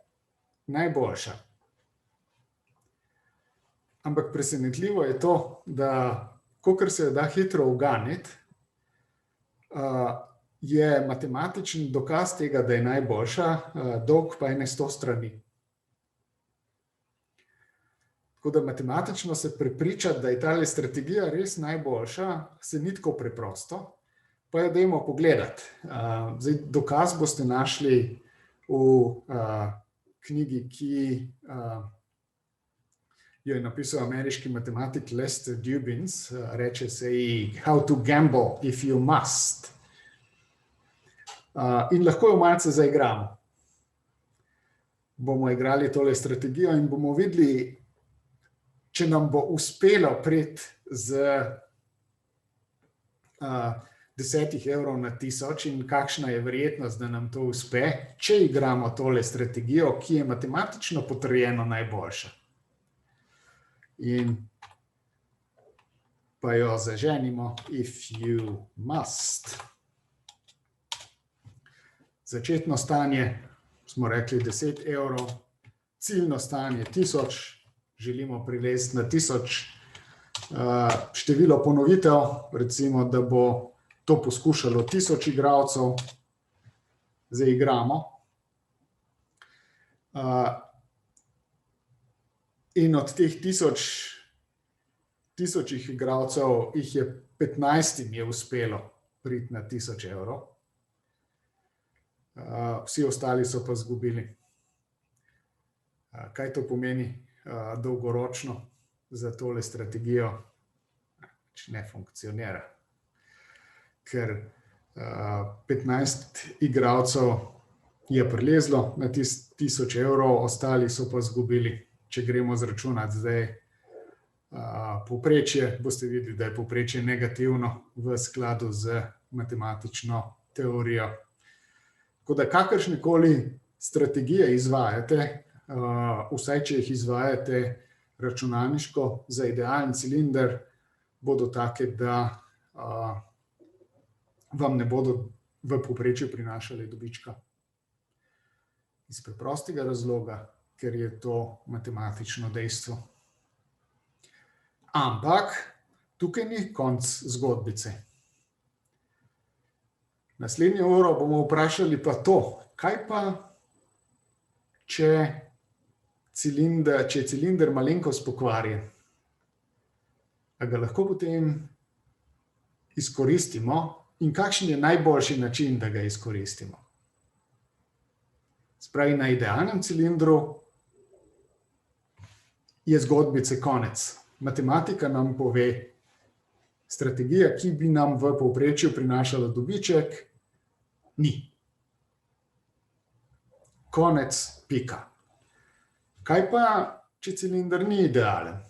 najboljša. Ampak presenetljivo je to, da kakor se da hitro uganiti, je matematični dokaz tega, da je najboljša, dolg pa ene 100 strani. Tako da matematično se prepričati, da je tale strategija res najboljša, se ni tako preprosto. Pa jo dajmo pogledati. Zdaj, dokaz boste našli v knjigi, ki jo je napisal ameriški matematik Lester Dubins, reče se ji How to gamble if you must. In lahko jo malce zaigramo. Bomo igrali tole strategijo in bomo videli, če nam bo uspelo priti z 10 evrov na 1000 in kakšna je verjetnost, da nam to uspe, če igramo tole strategijo, ki je matematično potrjeno najboljša. In pa jo zaženimo, if you must. Začetno stanje smo rekli 10 evrov, ciljno stanje 1000, želimo prilezti na 1000, število ponovitev, recimo, da bo to poskušalo 1000 igralcev, zdaj igramo. In od teh 1000 igralcev, jih je 15 je uspelo priti na 1000 evrov. Vsi ostali so pa izgubili. Kaj to pomeni dolgoročno za tole strategijo? Ne funkcionira. Ker 15 igralcev je prilezlo na 1000 evrov, ostali so pa izgubili. Če gremo zračunati zdaj povprečje, boste videli, da je povprečje negativno v skladu z matematično teorijo. Tako da kakršnekoli strategije izvajate, vsaj če jih izvajate računalniško za idealen cilinder, bodo take, da vam ne bodo v povprečju prinašali dobička. Iz preprostega razloga, ker je to matematično dejstvo. Ampak tukaj ni konec zgodbice. Naslednjo uro bomo vprašali pa to, kaj pa, če je cilinder malenkost pokvarjen. A ga lahko potem izkoristimo in kakšen je najboljši način, da ga izkoristimo? Spravi, na idealnem cilindru je zgodbice konec. Matematika nam pove, strategija, ki bi nam v povprečju prinašala dobiček, ni. konec, pika. Kaj pa, če cilinder ni idealen?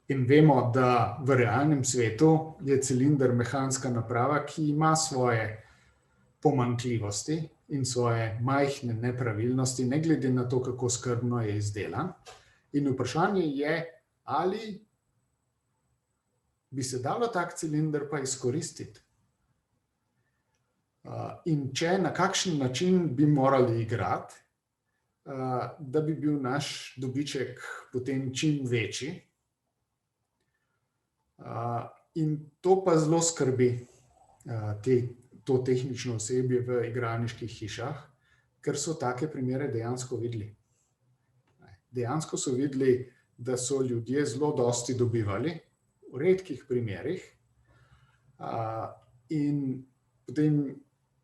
In vemo, da v realnem svetu je cilinder mehanska naprava, ki ima svoje pomanjkljivosti in svoje majhne nepravilnosti, ne glede na to, kako skrbno je izdelan. In vprašanje je, ali bi se dalo tak cilinder pa izkoristiti. In če na kakšen način bi morali igrati, da bi bil naš dobiček potem čim večji. In to pa zelo skrbi to tehnično osebje v igralniških hišah, ker so take primere dejansko videli. Dejansko so videli, da so ljudje zelo dosti dobivali, v redkih primerih, in potem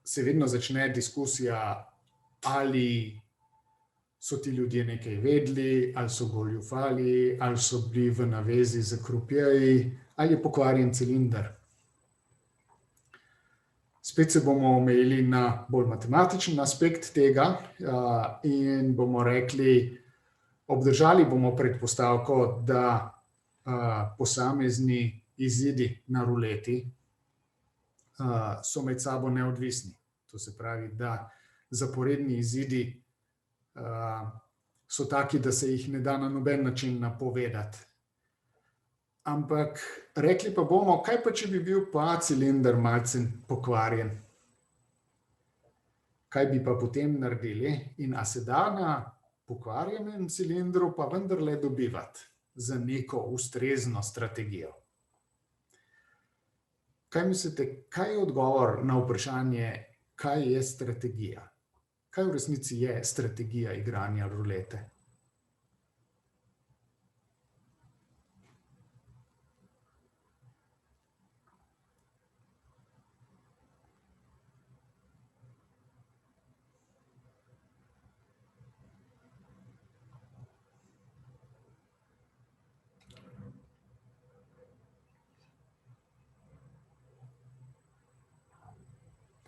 se vedno začne diskusija, ali so ti ljudje nekaj vedeli, ali so goljufali, ali so bili v navezi z krupjeji, ali je pokvarjen cilinder. Spet se bomo omejili na bolj matematičen aspekt tega in bomo rekli, obdržali bomo predpostavko, da posamezni izidi na ruleti so med sabo neodvisni. To se pravi, da zaporedni izidi so taki, da se jih ne da na noben način napovedati. Ampak rekli pa bomo, kaj pa, če bi bil pa cilinder malce pokvarjen? Kaj bi pa potem naredili? In a se da na pokvarjenem cilindru pa vendarle dobivati za neko ustrezno strategijo? Kaj mislite, kaj je odgovor na vprašanje, kaj je strategija? Kaj v resnici je strategija igranja rulete?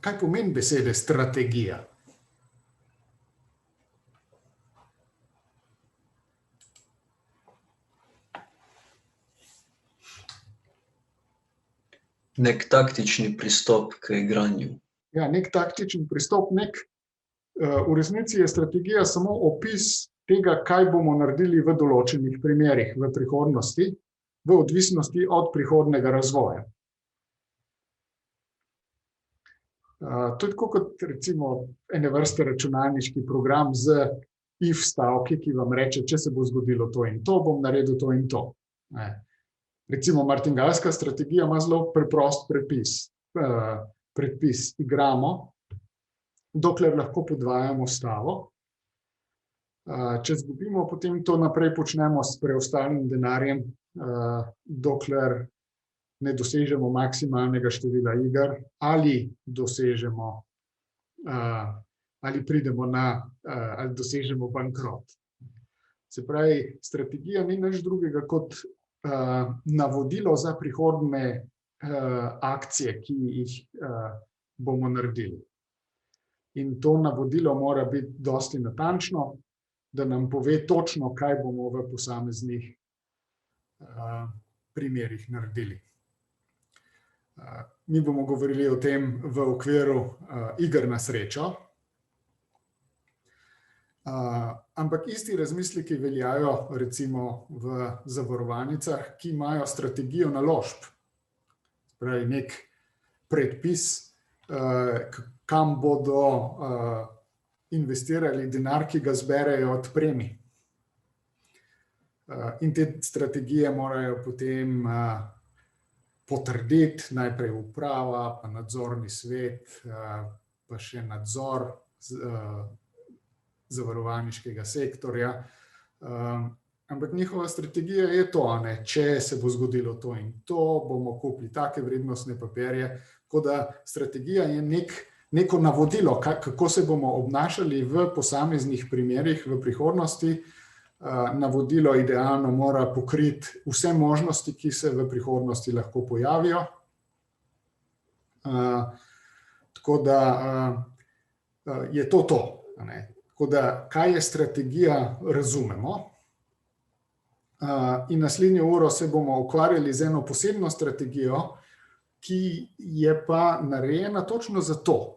Kaj pomeni besede strategija? Nek taktični pristop k igranju. Ja, nek taktičen pristop, v resnici je strategija samo opis tega, kaj bomo naredili v določenih primerih v prihodnosti, v odvisnosti od prihodnjega razvoja. To je tako kot recimo ene vrste računalniški program z if stavki, ki vam reče, če se bo zgodilo to in to, bom naredil to in to. Recimo martingalska strategija ima zelo preprost predpis. Igramo, dokler lahko podvajamo stavo. Če izgubimo, potem to naprej počnemo s preostalim denarjem, dokler ne dosežemo maksimalnega števila iger ali dosežemo ali pridemo ali dosežemo bankrot. Se pravi, strategija ni nič drugega kot navodilo za prihodnje akcije, ki jih bomo naredili. In to navodilo mora biti dosti natančno, da nam pove točno, kaj bomo v posameznih primerih naredili. Mi bomo govorili o tem v okviru iger na srečo, ampak isti razmisleki veljajo recimo v zavarovalnicah, ki imajo strategijo naložb. Pravi, nek predpis, kam bodo investirali denar, ki ga zberejo od premij. In te strategije morajo potem potrditi najprej uprava, pa nadzorni svet, pa še nadzor zavarovalniškega sektorja. Ampak njihova strategija je to, če se bo zgodilo to in to, bomo kupili take vrednostne papirje, tako da strategija je neko navodilo, kako se bomo obnašali v posameznih primerih v prihodnosti. Navodilo idealno mora pokriti vse možnosti, ki se v prihodnosti lahko pojavijo. Tako da je to. Tako da, kaj je strategija, razumemo. In naslednjo uro se bomo ukvarjali z eno posebno strategijo, ki je pa narejena točno zato,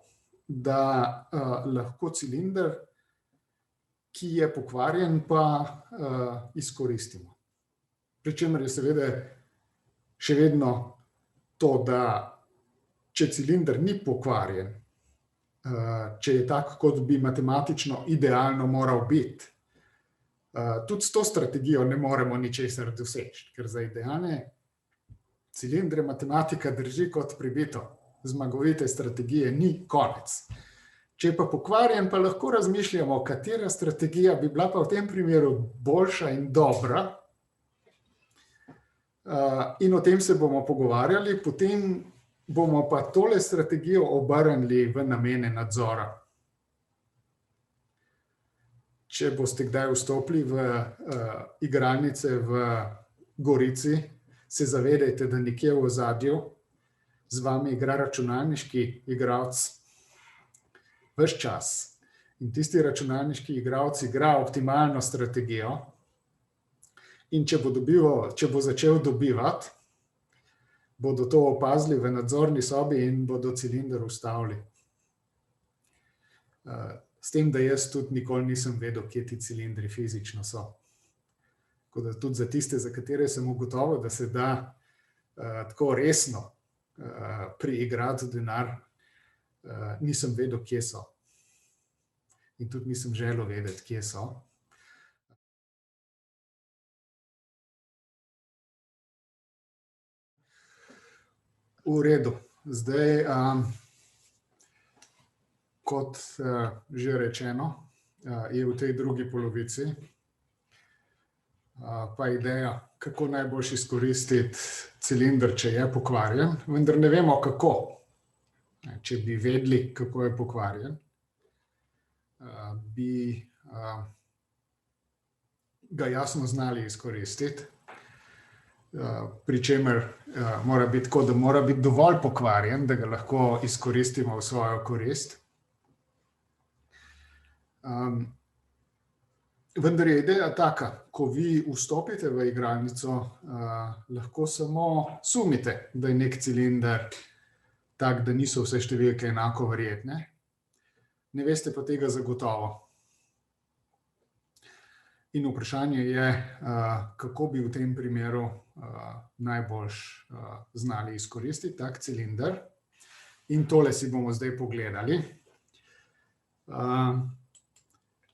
da lahko cilinder, ki je pokvarjen, pa izkoristimo. Pričemer je seveda še vedno to, da če cilinder ni pokvarjen, če je tak, kot bi matematično idealno moral biti, tudi s to strategijo ne moremo ničesar doseči, ker za idealne cilindre matematika drži kot pribito. Zmagovite strategije ni, konec. Če je pa pokvarjen, pa lahko razmišljamo, katera strategija bi bila pa v tem primeru boljša in dobra. In o tem se bomo pogovarjali, potem bomo pa tole strategijo obrnili v namene nadzora. Če boste kdaj vstopili v igralnice v Gorici, se zavedajte, da nekje v ozadju z vami igra računalniški igralec ves čas. In tisti računalniški igralec igra optimalno strategijo. In če bo začel dobivati, bodo to opazili v nadzorni sobi in bodo cilinder ustavili. S tem, da jaz tudi nikoli nisem vedel, kje ti cilindri fizično so. Tako da tudi za tiste, za katere sem ugotovil, da se da tako resno priigrati denar, nisem vedel, kje so. In tudi nisem želel vedeti, kje so. V redu. Zdaj, kot že rečeno, je v tej drugi polovici pa ideja, kako najboljš izkoristiti cilinder, če je pokvarjen, vendar ne vemo, kako. Če bi vedeli, kako je pokvarjen, bi ga jasno znali izkoristiti. Pričemer mora biti tako, da mora biti dovolj pokvarjen, da ga lahko izkoristimo v svojo korist. Vendar je ideja taka, ko vi vstopite v igralnico, lahko samo sumite, da je nek cilinder tak, da niso vse številke enako verjetne. Ne veste pa tega zagotovo. In vprašanje je, kako bi v tem primeru najboljš znali izkoristiti tak cilinder. In tole si bomo zdaj pogledali.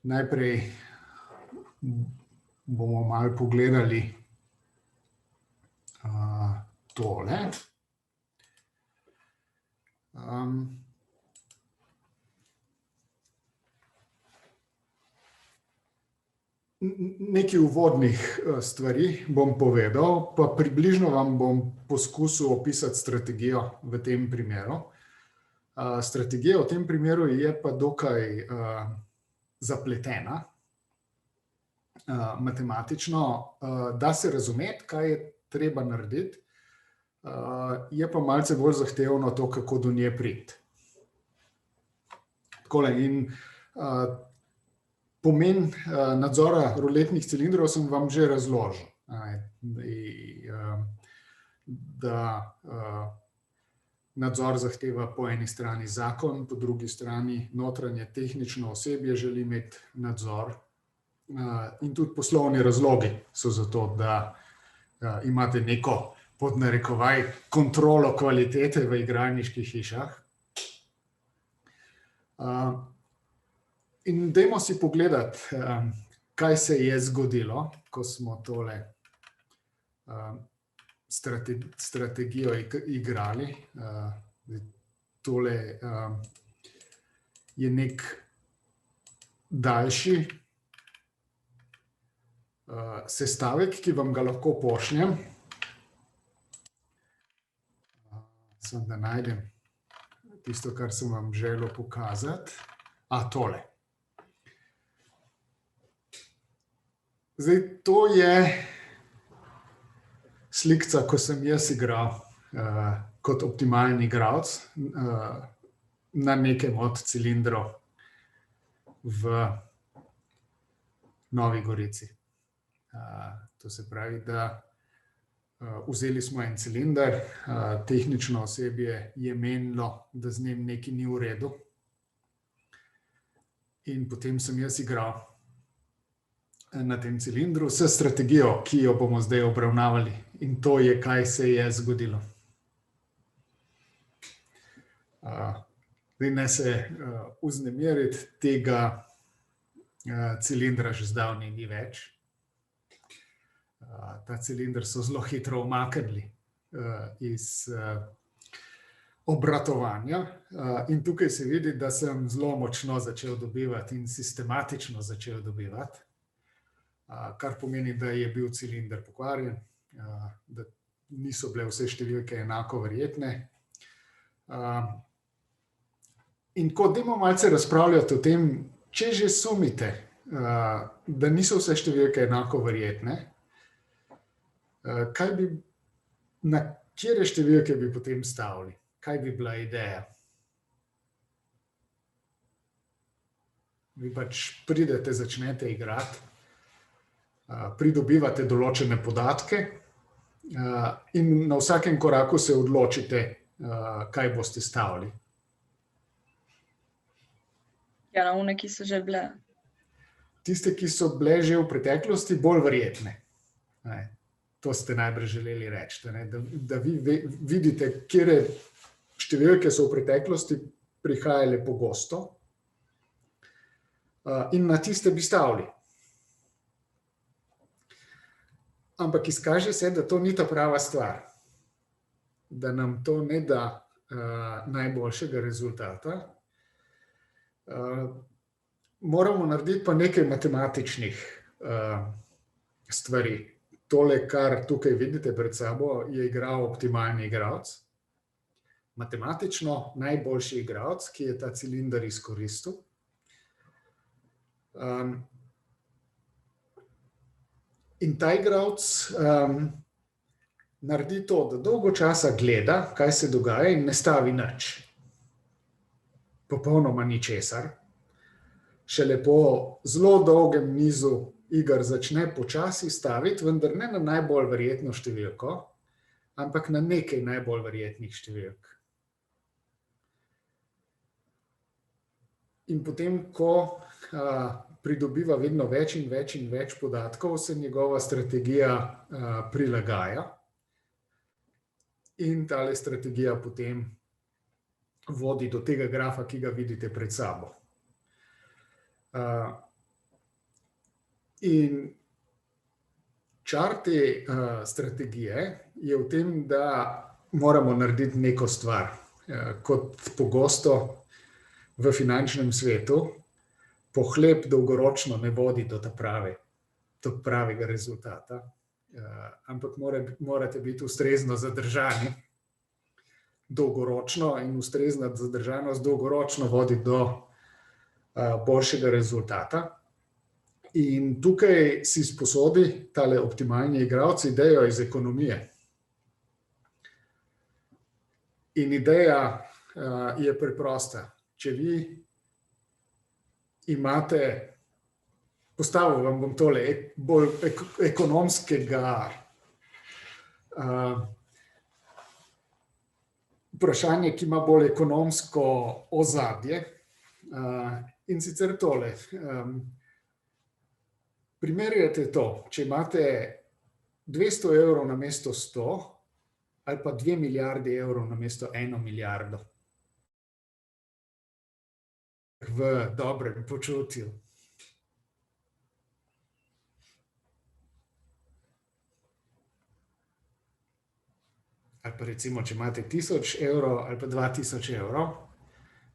Najprej bomo malo pogledali tole. Nekaj uvodnih stvari bom povedal, pa približno vam bom poskusil opisati strategijo v tem primeru. Strategija v tem primeru je pa dokaj zapletena, matematično, da se razumeti, kaj je treba narediti, je pa malce bolj zahtevno to, kako do nje priti. Takole, in pomen nadzora ruletnih cilindrov sem vam že razložil. Da nadzor zahteva po eni strani zakon, po drugi strani notranje tehnično osebje želi imeti nadzor. In tudi poslovni razlogi so za to, da imate neko, pod narekovaj, kontrolo kvalitete v igralniških hišah. In dajmo si pogledati, kaj se je zgodilo, ko smo tole strategijo igrali. Tole je nek daljši sestavek, ki vam ga lahko pošljem. Samo da najdem tisto, kar sem vam želel pokazati. Tole. Zdaj, to je slikca, ko sem jaz igral kot optimalni igralec na nekem od cilindrov v Novi Gorici. To se pravi, da vzeli smo en cilinder, tehnično osebje je menilo, da z njim nekaj ni v redu. In potem sem jaz igral na tem cilindru s strategijo, ki jo bomo zdaj obravnavali. In to je, kaj se je zgodilo. Zdaj ne se vznemiriti, tega cilindra že zdavnaj ni več. Ta cilinder so zelo hitro umaknili iz obratovanja. In tukaj se vidi, da sem zelo močno začel dobivati in sistematično začel dobivati, kar pomeni, da je bil cilinder pokvarjen, da niso bile vse številke enako verjetne. In ko dajmo malce razpravljati o tem, če že sumite, da niso vse številke enako verjetne, na katere številke bi potem stavili? Kaj bi bila ideja? Vi pač pridete, začnete igrati, pridobivate določene podatke in na vsakem koraku se odločite, kaj boste stavili. Ja, na one, ki so že bile. Tiste, ki so bile že v preteklosti, bolj verjetne. To ste najbrž želeli reči, da vi vidite, katere številke so v preteklosti prihajale pogosto in na tiste bi stavili. Ampak izkaže se, da to ni ta prava stvar, da nam to ne da najboljšega rezultata. Moramo narediti pa nekaj matematičnih stvari. Tole, kar tukaj vidite pred sabo, je igral optimalni igralec. Matematično najboljši igralec, ki je ta cilinder izkoristil. In ta igralec naredi to, da dolgo časa gleda, kaj se dogaja in ne stavi nič. Popolnoma ničesar. Šele po zelo dolgem nizu iger začne počasi staviti, vendar ne na najbolj verjetno številko, ampak na nekaj najbolj verjetnih številk. In potem, ko pridobiva vedno več in več in več podatkov, se njegova strategija prilagaja in tale strategija potem vodi do tega grafa, ki ga vidite pred sabo. In čar te strategije je v tem, da moramo narediti neko stvar. Kot pogosto v finančnem svetu, pohlep dolgoročno ne vodi do pravega rezultata, ampak morate biti ustrezno zadržani dolgoročno in ustrezna zadržanost dolgoročno vodi do boljšega rezultata. In tukaj si sposodi tale optimalni igralec idejo iz ekonomije. In ideja je preprosta. Če vi imate, postavil vam bom tole bolj ekonomskega vprašanje, ki ima bolj ekonomsko ozadje, in sicer tole. Primerjate to, če imate 200 evrov namesto 100 ali pa 2 milijardi evrov namesto 1 milijardo. V dobrem počutju. Ali pa recimo, če imate 1000 evrov ali pa 2000 evrov,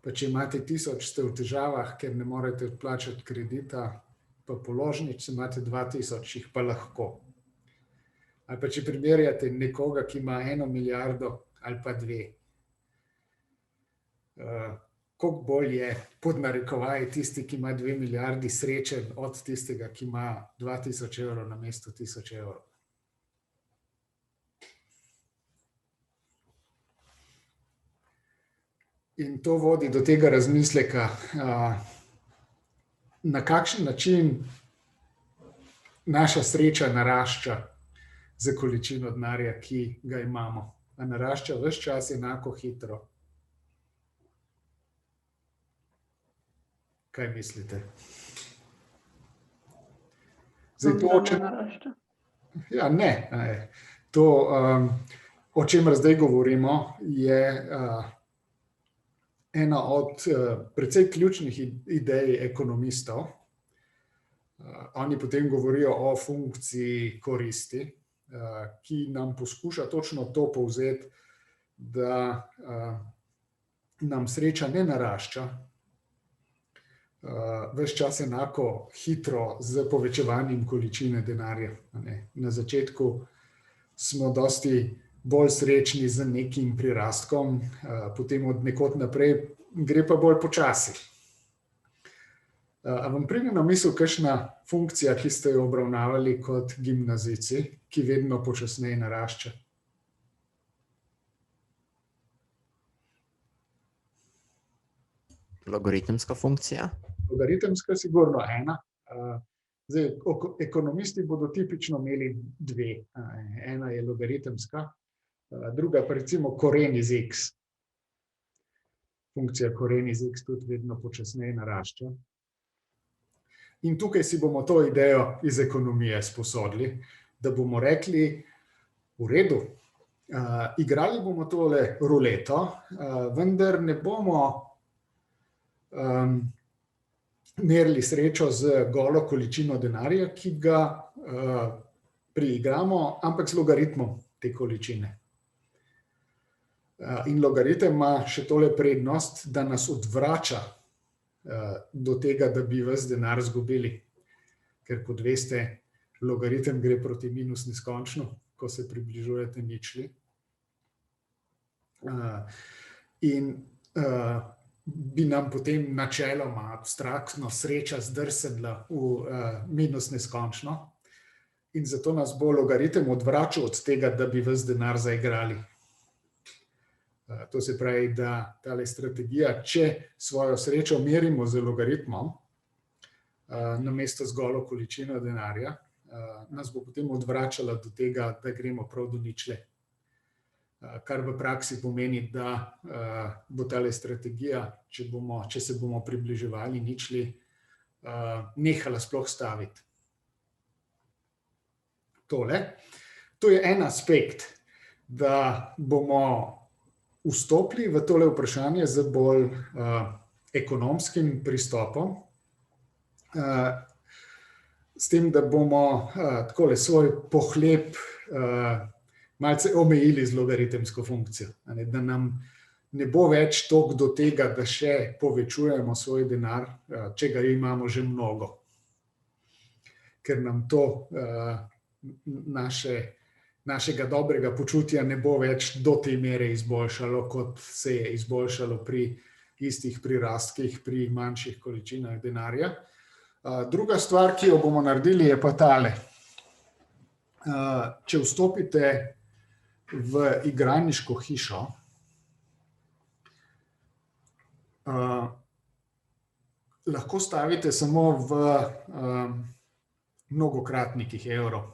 pa če imate 1000, ste v težavah, ker ne morete odplačati kredita, pa položnic, imate 2000, jih pa lahko. Ali pa če primerjate nekoga, ki ima 1 milijardo ali pa 2. Koliko bolj je pod narekovaji tisti, ki ima 2 milijardi srečen od tistega, ki ima 2000 evrov namesto 1000 evrov. In to vodi do tega razmisleka, na kakšen način naša sreča narašča za količino denarja, ki ga imamo. A narašča ves čas enako hitro? Kaj mislite? Zdaj, to, o čem... narašča. Ja, ne. To, o čemer zdaj govorimo, je ena od precej ključnih idej ekonomistov. Oni potem govorijo o funkciji koristi, ki nam poskuša točno to povzeti, da nam sreča ne narašča ves čas enako hitro z povečevanjem količine denarja. Na začetku smo dosti bolj srečni z nekim prirastkom, potem od nekod naprej gre pa bolj počasi. A vam pride na misel kakšna funkcija, ki ste jo obravnavali kot gimnazijci, ki vedno počasneje narašča? Logaritemska funkcija? Logaritemska sigurno ena. Zdaj, ekonomisti bodo tipično imeli dve. Ena je logaritemska, druga pa recimo koren iz x. Funkcija koren iz x tudi vedno počasneje narašča. In tukaj si bomo to idejo iz ekonomije sposodili, da bomo rekli, v redu, igrali bomo tole ruleto, vendar ne bomo merili srečo z golo količino denarja, ki ga priigramo, ampak z logaritmom te količine. In logaritem ima še tole prednost, da nas odvrača do tega, da bi ves denar izgubili. Ker kot veste, logaritem gre proti minus neskončno, ko se približujete ničli. In bi nam potem načeloma abstraktno sreča zdrsnila v minus neskončno. In zato nas bo logaritem odvračal od tega, da bi ves denar zaigrali. To se pravi, da tale strategija, če svojo srečo merimo z logaritmom, namesto z golo količino denarja, nas bo potem odvračala do tega, da gremo prav do ničle. Kar v praksi pomeni, da bo tale strategija, če se bomo približevali ničli, nehala sploh staviti. To je en aspekt, da bomo vstopili v tole vprašanje z bolj ekonomskim pristopom, s tem, da bomo takole svoj pohlep malce omejili z logaritemsko funkcijo, da nam ne bo več toliko do tega, da še povečujemo svoj denar, če ga imamo že mnogo. Ker nam to našega dobrega počutja ne bo več do te mere izboljšalo, kot se je izboljšalo pri istih prirastkih, pri manjših količinah denarja. Druga stvar, ki jo bomo naredili, je pa tale. Če vstopite v igralniško hišo, lahko stavite samo v mnogokratnikih evrov.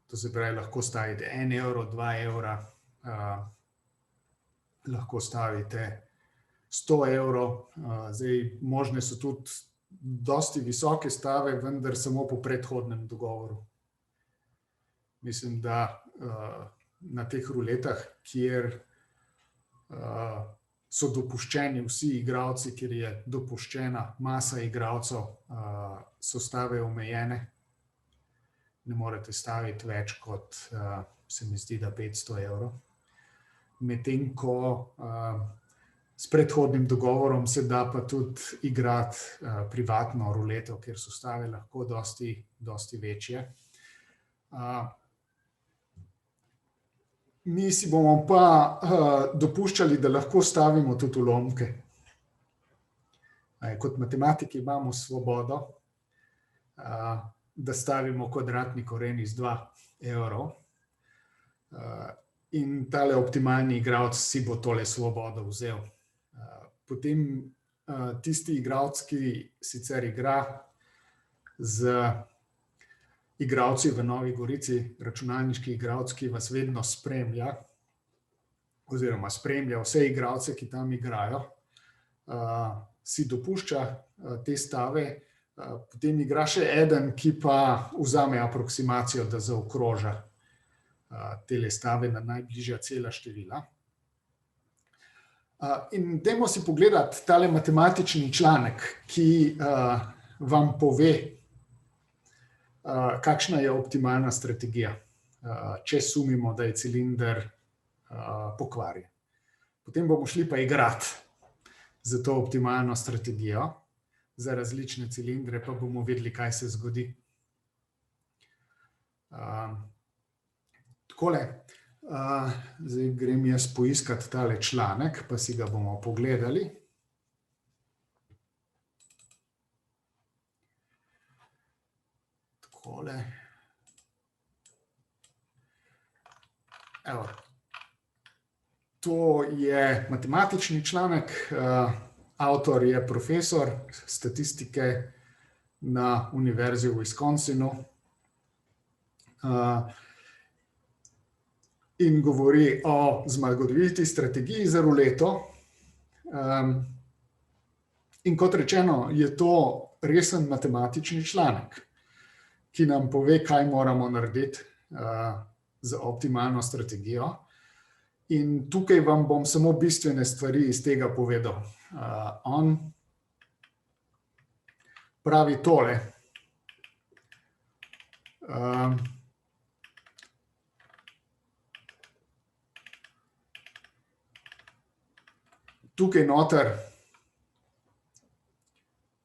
To se pravi, lahko stavite 1 evro, 2 evra, lahko stavite 100 evrov. Zdaj, možne so tudi dosti visoke stave, vendar samo po predhodnem dogovoru. Mislim, da na teh ruletah, kjer so dopuščeni vsi igralci, kjer je dopuščena masa igralcev, so stave omejene. Ne morete staviti več kot, se mi zdi, da 500 evrov. Medtem ko s predhodnim dogovorom se da pa tudi igrati privatno ruleto, kjer so stave lahko dosti večje. Mi si bomo pa dopuščali, da lahko stavimo tudi ulomke. Kot matematiki imamo svobodo, da stavimo kvadratni koren iz 2 evrov. In tale optimalni igralec si bo tole svobodo vzel. Potem tisti igralec, ki sicer igra z igralci v Novi Gorici, računalniški igralec, ki vas vedno spremlja, oziroma spremlja vse igralce, ki tam igrajo, si dopušča te stave, potem igra še eden, ki pa vzame aproksimacijo, da zaokroža tele stave na najbližja cela števila. In dajmo si pogledati tale matematični članek, ki vam pove, kakšna je optimalna strategija, če sumimo, da je cilinder pokvarjen. Potem bomo šli pa igrati za to optimalno strategijo, za različne cilindre, pa bomo videli, kaj se zgodi. Takole, zdaj grem jaz poiskati tale članek, pa si ga bomo pogledali. Takole. Evo. To je matematični članek, avtor je profesor statistike na Univerzi v Wisconsinu in govori o zmagoviti strategiji za ruleto. In kot rečeno, je to resen matematični članek, ki nam pove, kaj moramo narediti za optimalno strategijo. In tukaj vam bom samo bistvene stvari iz tega povedal. On pravi tole. Tukaj noter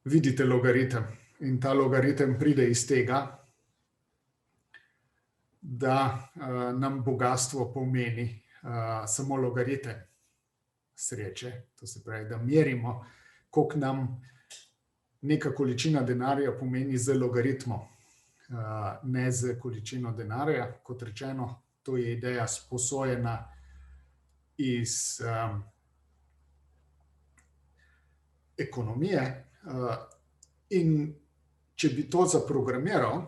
vidite logaritem in ta logaritem pride iz tega, da nam bogastvo pomeni samo logaritem sreče. To se pravi, da merimo, koliko nam neka količina denarja pomeni z logaritmom, ne z količino denarja. Kot rečeno, to je ideja sposojena iz ekonomije. In če bi to zaprogramiral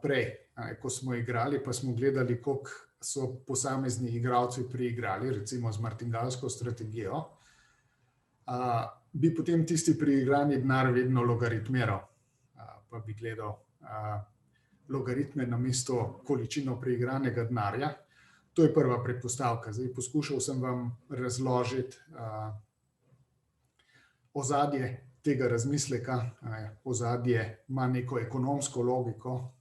prej, ko smo igrali, pa smo gledali, koliko so posamezni igralci priigrali, recimo z martingalsko strategijo, bi potem tisti priigrani denar vedno logaritmiral, pa bi gledal logaritme namesto količino priigranega denarja. To je prva predpostavka. Zdaj poskušal sem vam razložiti ozadje tega razmisleka. Ozadje ima neko ekonomsko logiko,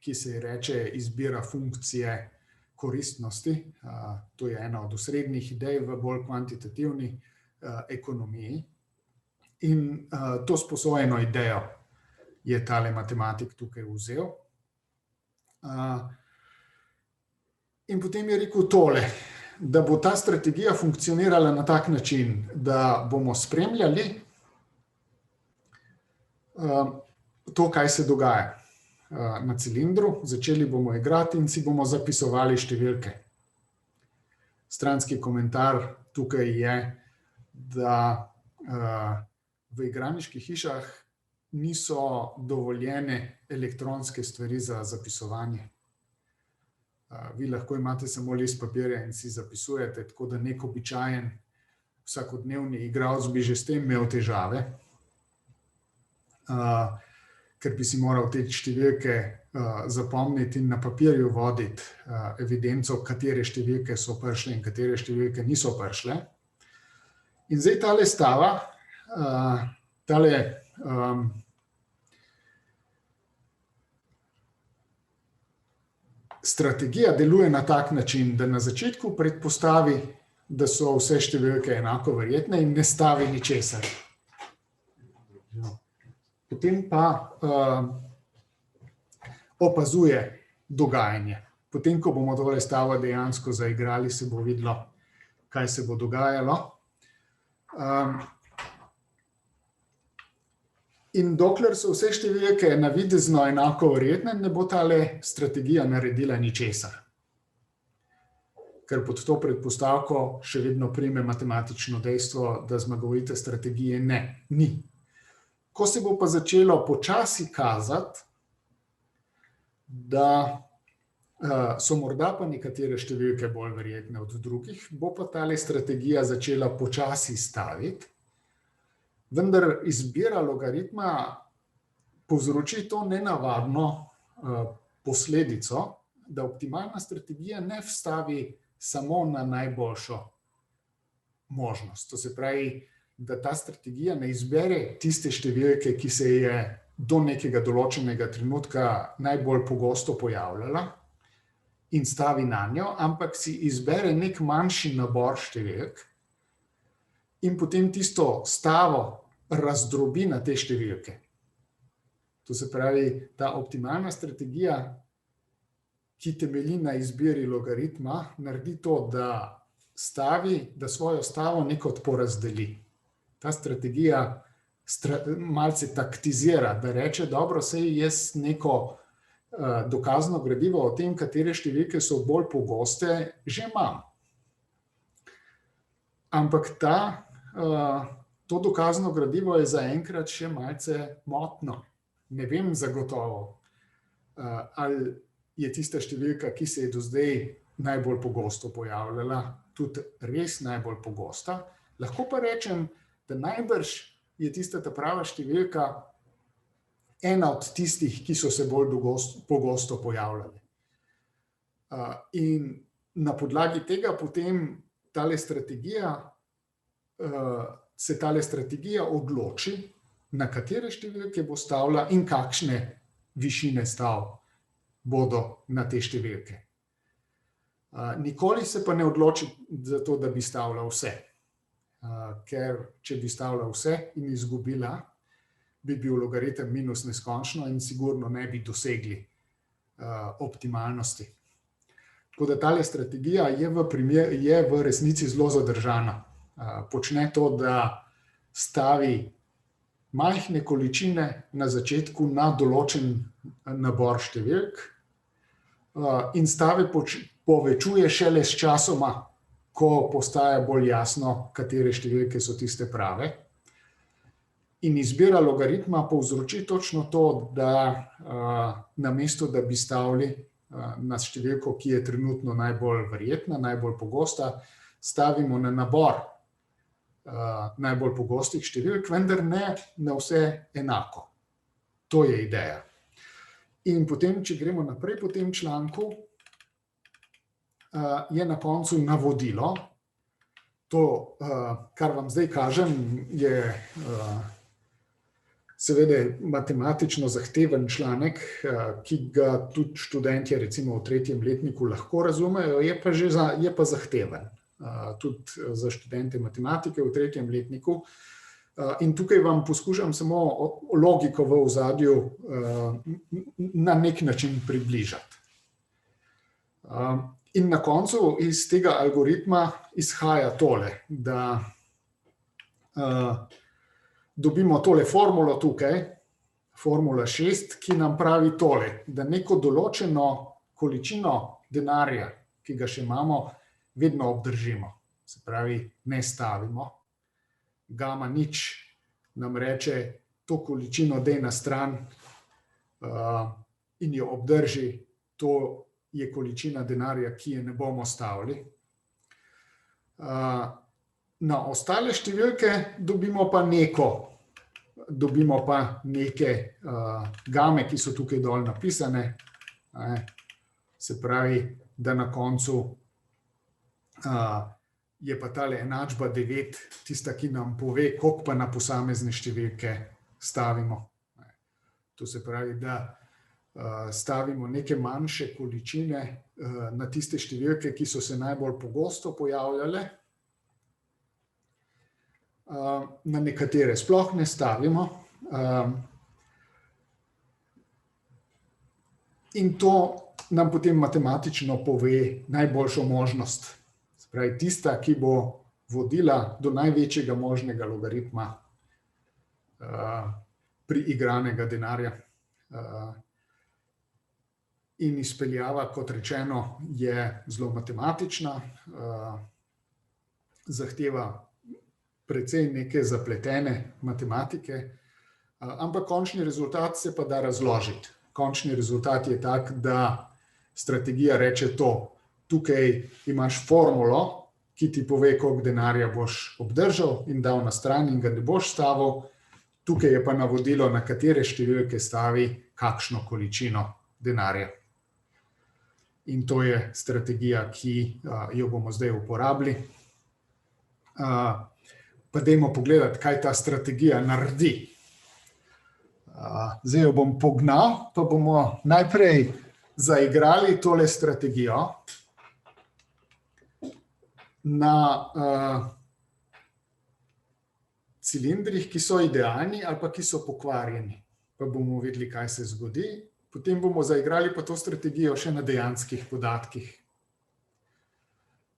ki se ji reče izbira funkcije koristnosti. To je ena od osrednjih idej v bolj kvantitativni ekonomiji. In to sposojeno idejo je tale matematik tukaj vzel. In potem je rekel tole, da bo ta strategija funkcionirala na tak način, da bomo spremljali to, kaj se dogaja na cilindru, začeli bomo igrati in si bomo zapisovali številke. Stranski komentar tukaj je, da v igralniških hišah niso dovoljene elektronske stvari za zapisovanje. Vi lahko imate samo list papirja in si zapisujete, tako da nek običajen vsakodnevni igralec bi že s tem imel težave, ker bi si moral te številke zapomniti in na papirju voditi evidenco, katere številke so prišle in katere številke niso prišle. In zdaj tale stava, strategija deluje na tak način, da na začetku predpostavi, da so vse številke enako verjetne in ne stavi ničesar. Potem pa opazuje dogajanje. Potem, ko bomo tole stavo dejansko zaigrali, se bo videlo, kaj se bo dogajalo. In dokler so vse številke navidezno enako verjetne, ne bo tale strategija naredila ničesar. Ker pod to predpostavko še vedno prime matematično dejstvo, da zmagovite strategije ni. Ko se bo pa začelo počasi kazati, da so morda pa nekatere številke bolj verjetne od drugih, bo pa tale strategija začela počasi staviti, vendar izbira logaritma povzroči to nenavadno posledico, da optimalna strategija ne vstavi samo na najboljšo možnost. To se pravi, da ta strategija ne izbere tiste številke, ki se je do nekega določenega trenutka najbolj pogosto pojavljala in stavi na njo, ampak si izbere nek manjši nabor številk in potem tisto stavo razdrobi na te številke. To se pravi, ta optimalna strategija, ki temelji na izbiri logaritma, naredi to, da svojo stavo nekako porazdeli. Ta strategija malce taktizira, da reče, dobro, saj jaz neko dokazno gradivo o tem, katere številke so bolj pogoste, že imam. Ampak to dokazno gradivo je zaenkrat še malce motno. Ne vem zagotovo, ali je tista številka, ki se je do zdaj najbolj pogosto pojavljala, tudi res najbolj pogosta. Lahko pa rečem, da najbrž je tista ta prava številka ena od tistih, ki so se bolj pogosto pojavljale. In na podlagi tega potem se tale strategija odloči, na katere številke bo stavila in kakšne višine stav bodo na te številke. Nikoli se pa ne odloči za to, da bi stavila vse. Ker če bi stavila vse in izgubila, bi bil logaritem minus neskončno in sigurno ne bi dosegli optimalnosti. Tako da tale strategija je v resnici zelo zadržana. Počne to, da stavi majhne količine na začetku na določen nabor številk in stave povečuje šele s časoma, ko postaja bolj jasno, katere številke so tiste prave. In izbira logaritma povzroči točno to, da namesto, da bi stavili na številko, ki je trenutno najbolj verjetna, najbolj pogosta, stavimo na nabor najbolj pogostih številk, vendar ne na vse enako. To je ideja. In potem, če gremo naprej po tem članku, je na koncu navodilo. To, kar vam zdaj kažem, je seveda matematično zahteven članek, ki ga tudi študentje recimo v 3. letniku lahko razumejo, je pa zahteven. Tudi za študente matematike v 3. letniku. In tukaj vam poskušam samo logiko v ozadju na nek način približati. In na koncu iz tega algoritma izhaja tole, da dobimo tole formulo tukaj, formula 6, ki nam pravi tole, da neko določeno količino denarja, ki ga še imamo, vedno obdržimo. Se pravi, ne stavimo. Gama nič nam reče, to količino dej na stran in jo obdrži, to je količina denarja, ki je ne bomo stavili. Na ostale številke dobimo pa neke game, ki so tukaj dol napisane. Se pravi, da na koncu je pa tale enačba 9 tista, ki nam pove, koliko pa na posamezne številke stavimo. To se pravi, da stavimo neke manjše količine na tiste številke, ki so se najbolj pogosto pojavljale. Na nekatere sploh ne stavimo. In to nam potem matematično pove najboljšo možnost. Se pravi, tista, ki bo vodila do največjega možnega logaritma priigranega denarja. In izpeljava, kot rečeno, je zelo matematična, zahteva precej neke zapletene matematike, Ampak končni rezultat se pa da razložiti. Končni rezultat je tak, da strategija reče to. Tukaj imaš formulo, ki ti pove, koliko denarja boš obdržal in dal na stran in ga ne boš stavil. Tukaj je pa navodilo, na katere številke stavi kakšno količino denarja. In to je strategija, ki jo bomo zdaj uporabili. Pa dajmo pogledati, kaj ta strategija naredi. Zdaj jo bom pognal, pa bomo najprej zaigrali tole strategijo na cilindrih, ki so idealni ali pa ki so pokvarjeni. Pa bomo videli, kaj se zgodi. Potem bomo zaigrali pa to strategijo še na dejanskih podatkih.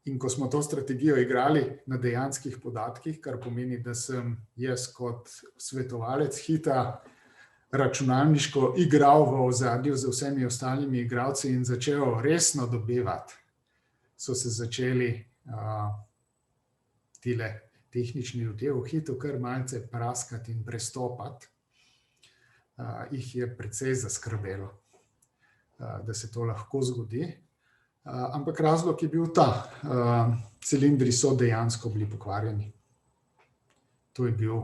In ko smo to strategijo igrali na dejanskih podatkih, kar pomeni, da sem jaz kot svetovalec Hita računalniško igral v ozadju z vsemi ostalimi igralci in začel resno dobivati, so se začeli tile tehnični ljudje v Hitu kar malce praskati in prestopati. Jih je precej zaskrbelo, da se to lahko zgodi. Ampak razlog je bil ta, cilindri so dejansko bili pokvarjeni. To je bil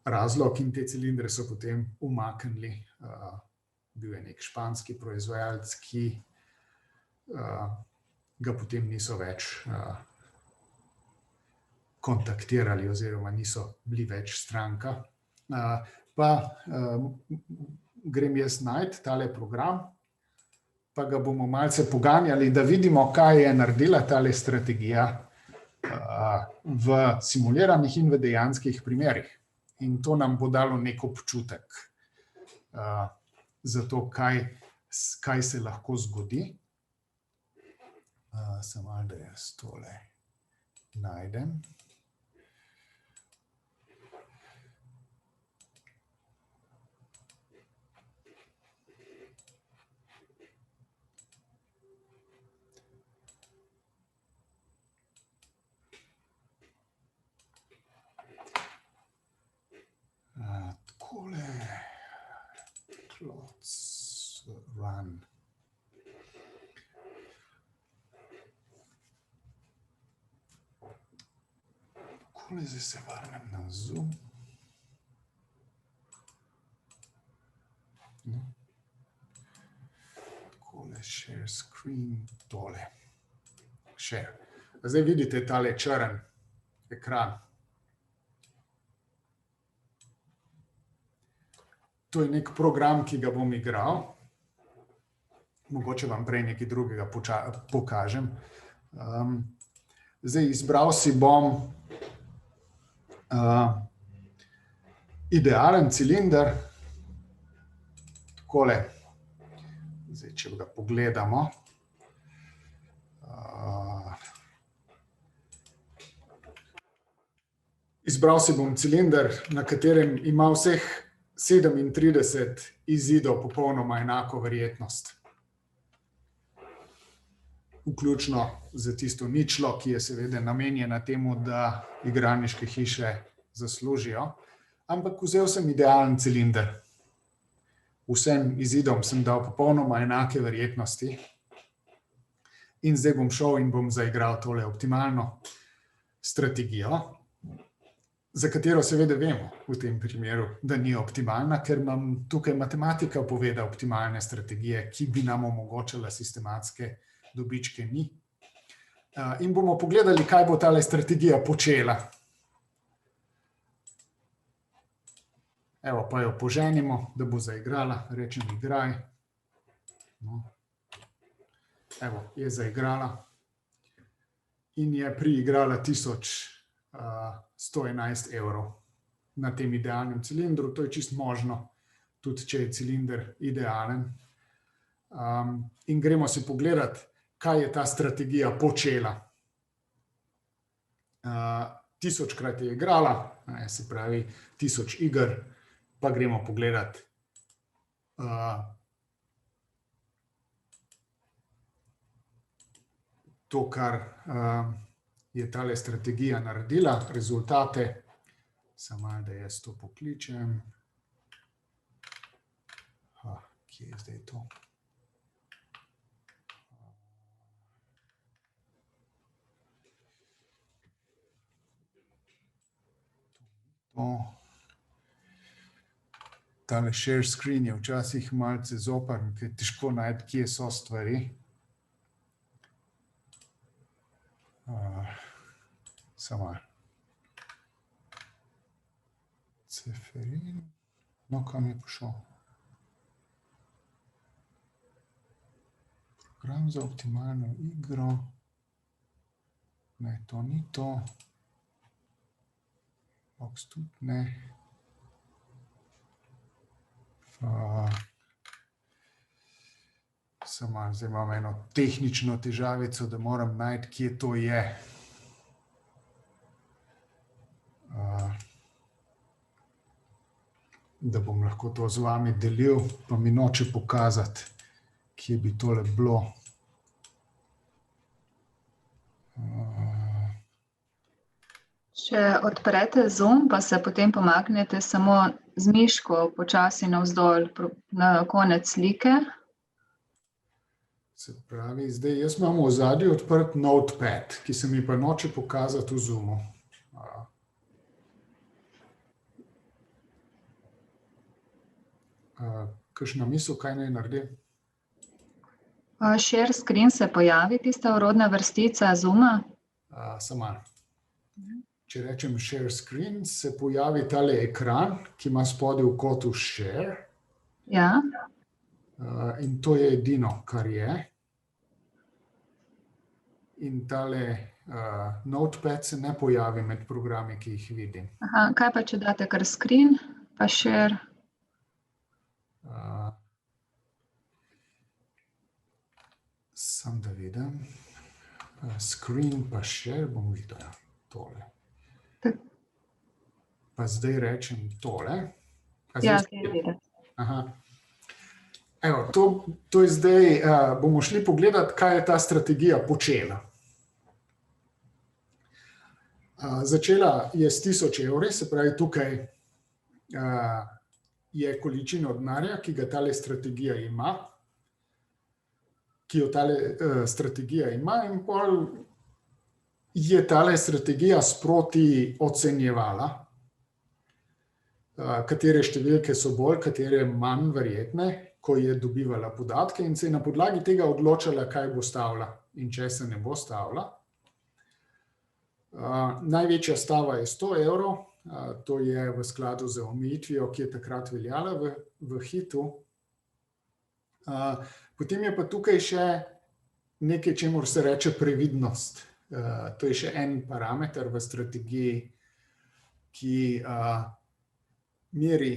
razlog in te cilindre so potem umaknili. Bil je nek španski proizvajalec, ki ga potem niso več kontaktirali oziroma niso bili več stranka. Pa grem jaz najti tale program, pa ga bomo malce poganjali, da vidimo, kaj je naredila tale strategija v simuliranih in v dejanskih primerih. In to nam bo dalo nek občutek za to, kaj se lahko zgodi. Samo malo, da jaz tole najdem. Takole, plots run. Takole, zdaj se vrnem na Zoom. Takole, share screen, tole. Share. Zdaj vidite tale črn ekran. To je nek program, ki ga bom igral. Mogoče vam prej nekaj drugega pokažem. Zdaj izbral si bom idealen cilinder. Takole. Zdaj, če ga pogledamo. Izbral si bom cilinder, na katerem ima vseh 37 izidov popolnoma enako verjetnost. Vključno z tisto ničlo, ki je seveda namenjena temu, da igralniške hiše zaslužijo. Ampak vzel sem idealen cilinder. Vsem izidom sem dal popolnoma enake verjetnosti. In zdaj bom šel in bom zaigral tole optimalno strategijo, za katero seveda vemo v tem primeru, da ni optimalna, ker nam tukaj matematika pove, da optimalne strategije, ki bi nam omogočala sistematske dobičke, ni. In bomo pogledali, kaj bo tale strategija počela. Evo, pa jo poženimo, da bo zaigrala. Rečem igraj. Evo, je zaigrala. In je priigrala 1111 evrov na tem idealnem cilindru. To je čisto možno, tudi če je cilinder idealen. In gremo si pogledati, kaj je ta strategija počela. 1000-krat je igrala, se pravi 1000 iger, pa gremo pogledati to, kar je tale strategija naredila, rezultate. Samo malo, da jaz to pokličem. Kje je zdaj to? Tale share screen je včasih malce zoprn, ker je težko najti, kje so stvari. Samo malo. Ceferin. No, kam je pošel? Program za optimalno igro. Ne, to ni to. Box tudi ne. Samo zdaj imam eno tehnično težavico, da moram najti, kje to je. Da bom lahko to z vami delil, pa mi noče pokazati, kje bi tole bilo. Če odprete Zoom, pa se potem pomaknete samo z miško počasi navzdol na konec slike. Se pravi, zdaj jaz imam v ozadju odprt Notepad, ki se mi pa noče pokazati v Zoomu. Kakšna misel, kaj naj naredim? Share screen se pojavi, tista orodna vrstica Zooma. Samo malo. Če rečem share screen, se pojavi tale ekran, ki ima spodaj v kotu share. Ja. In to je edino, kar je. In tale Notepad se ne pojavi med programi, ki jih vidim. Aha, kaj pa, če date kar screen, pa share? Sam da vidim. Screen pa share bom videl, tole. Pa zdaj rečem tole. Ja, zdaj vidim. Aha. Evo, to je zdaj, bomo šli pogledati, kaj je ta strategija počela. Začela je s 1000 evri, se pravi tukaj je količina denarja, ki ga tale strategija ima, in pol je tale strategija sproti ocenjevala, katere številke so bolj, katere manj verjetne, ko je dobivala podatke in se je na podlagi tega odločala, kaj bo stavila in če se ne bo stavila. Največja stava je 100 evrov, to je v skladu z omejitvijo, ki je takrat veljala v hitu. Potem je pa tukaj še nekaj, čemur se reče previdnost. To je še en parameter v strategiji, ki meri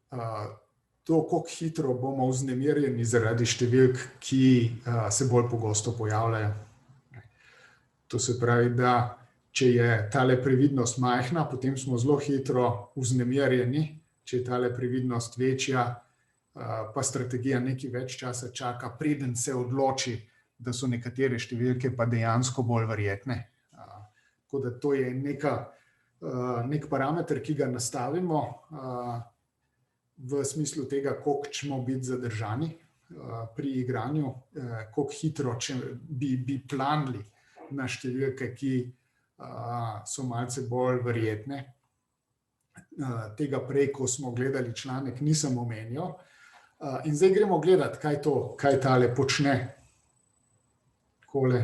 to, koliko hitro bomo vznemirjeni zaradi številk, ki se bolj pogosto pojavljajo. To se pravi, da če je tale previdnost majhna, potem smo zelo hitro vznemirjeni, če je tale previdnost večja, pa strategija nekaj več časa čaka, preden se odloči, da so nekatere številke pa dejansko bolj verjetne. Tako da to je nek parameter, ki ga nastavimo v smislu tega, koliko ćemo biti zadržani pri igranju, koliko hitro bi planili na številke, ki so malce bolj verjetne. Tega prej, ko smo gledali članek, nisem omenjal. In zdaj gremo gledati, kaj tale počne. Takole,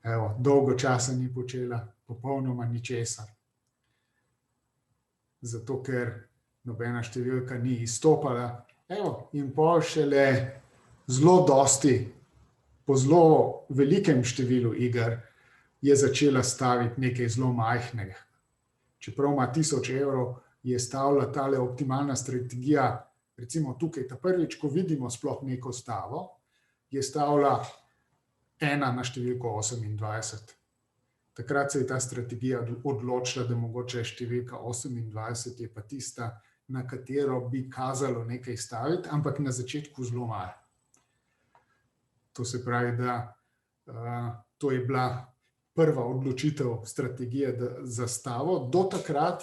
evo, dolgo časa ni počela, popolnoma ničesar. Zato, ker nobena številka ni izstopala. Evo, in pol šele zelo dosti, po zelo velikem številu iger, je začela staviti nekaj zelo majhnega. Čeprav ima 1000 evrov, je stavila tale optimalna strategija, recimo tukaj, ta prvič, ko vidimo sploh neko stavo, je stavila 1 na številko 28. Takrat se je ta strategija odločila, da mogoče številka 28 je pa tista, na katero bi kazalo nekaj staviti, ampak na začetku zelo malo. To se pravi, da to je bila prva odločitev strategije za stavo. Do takrat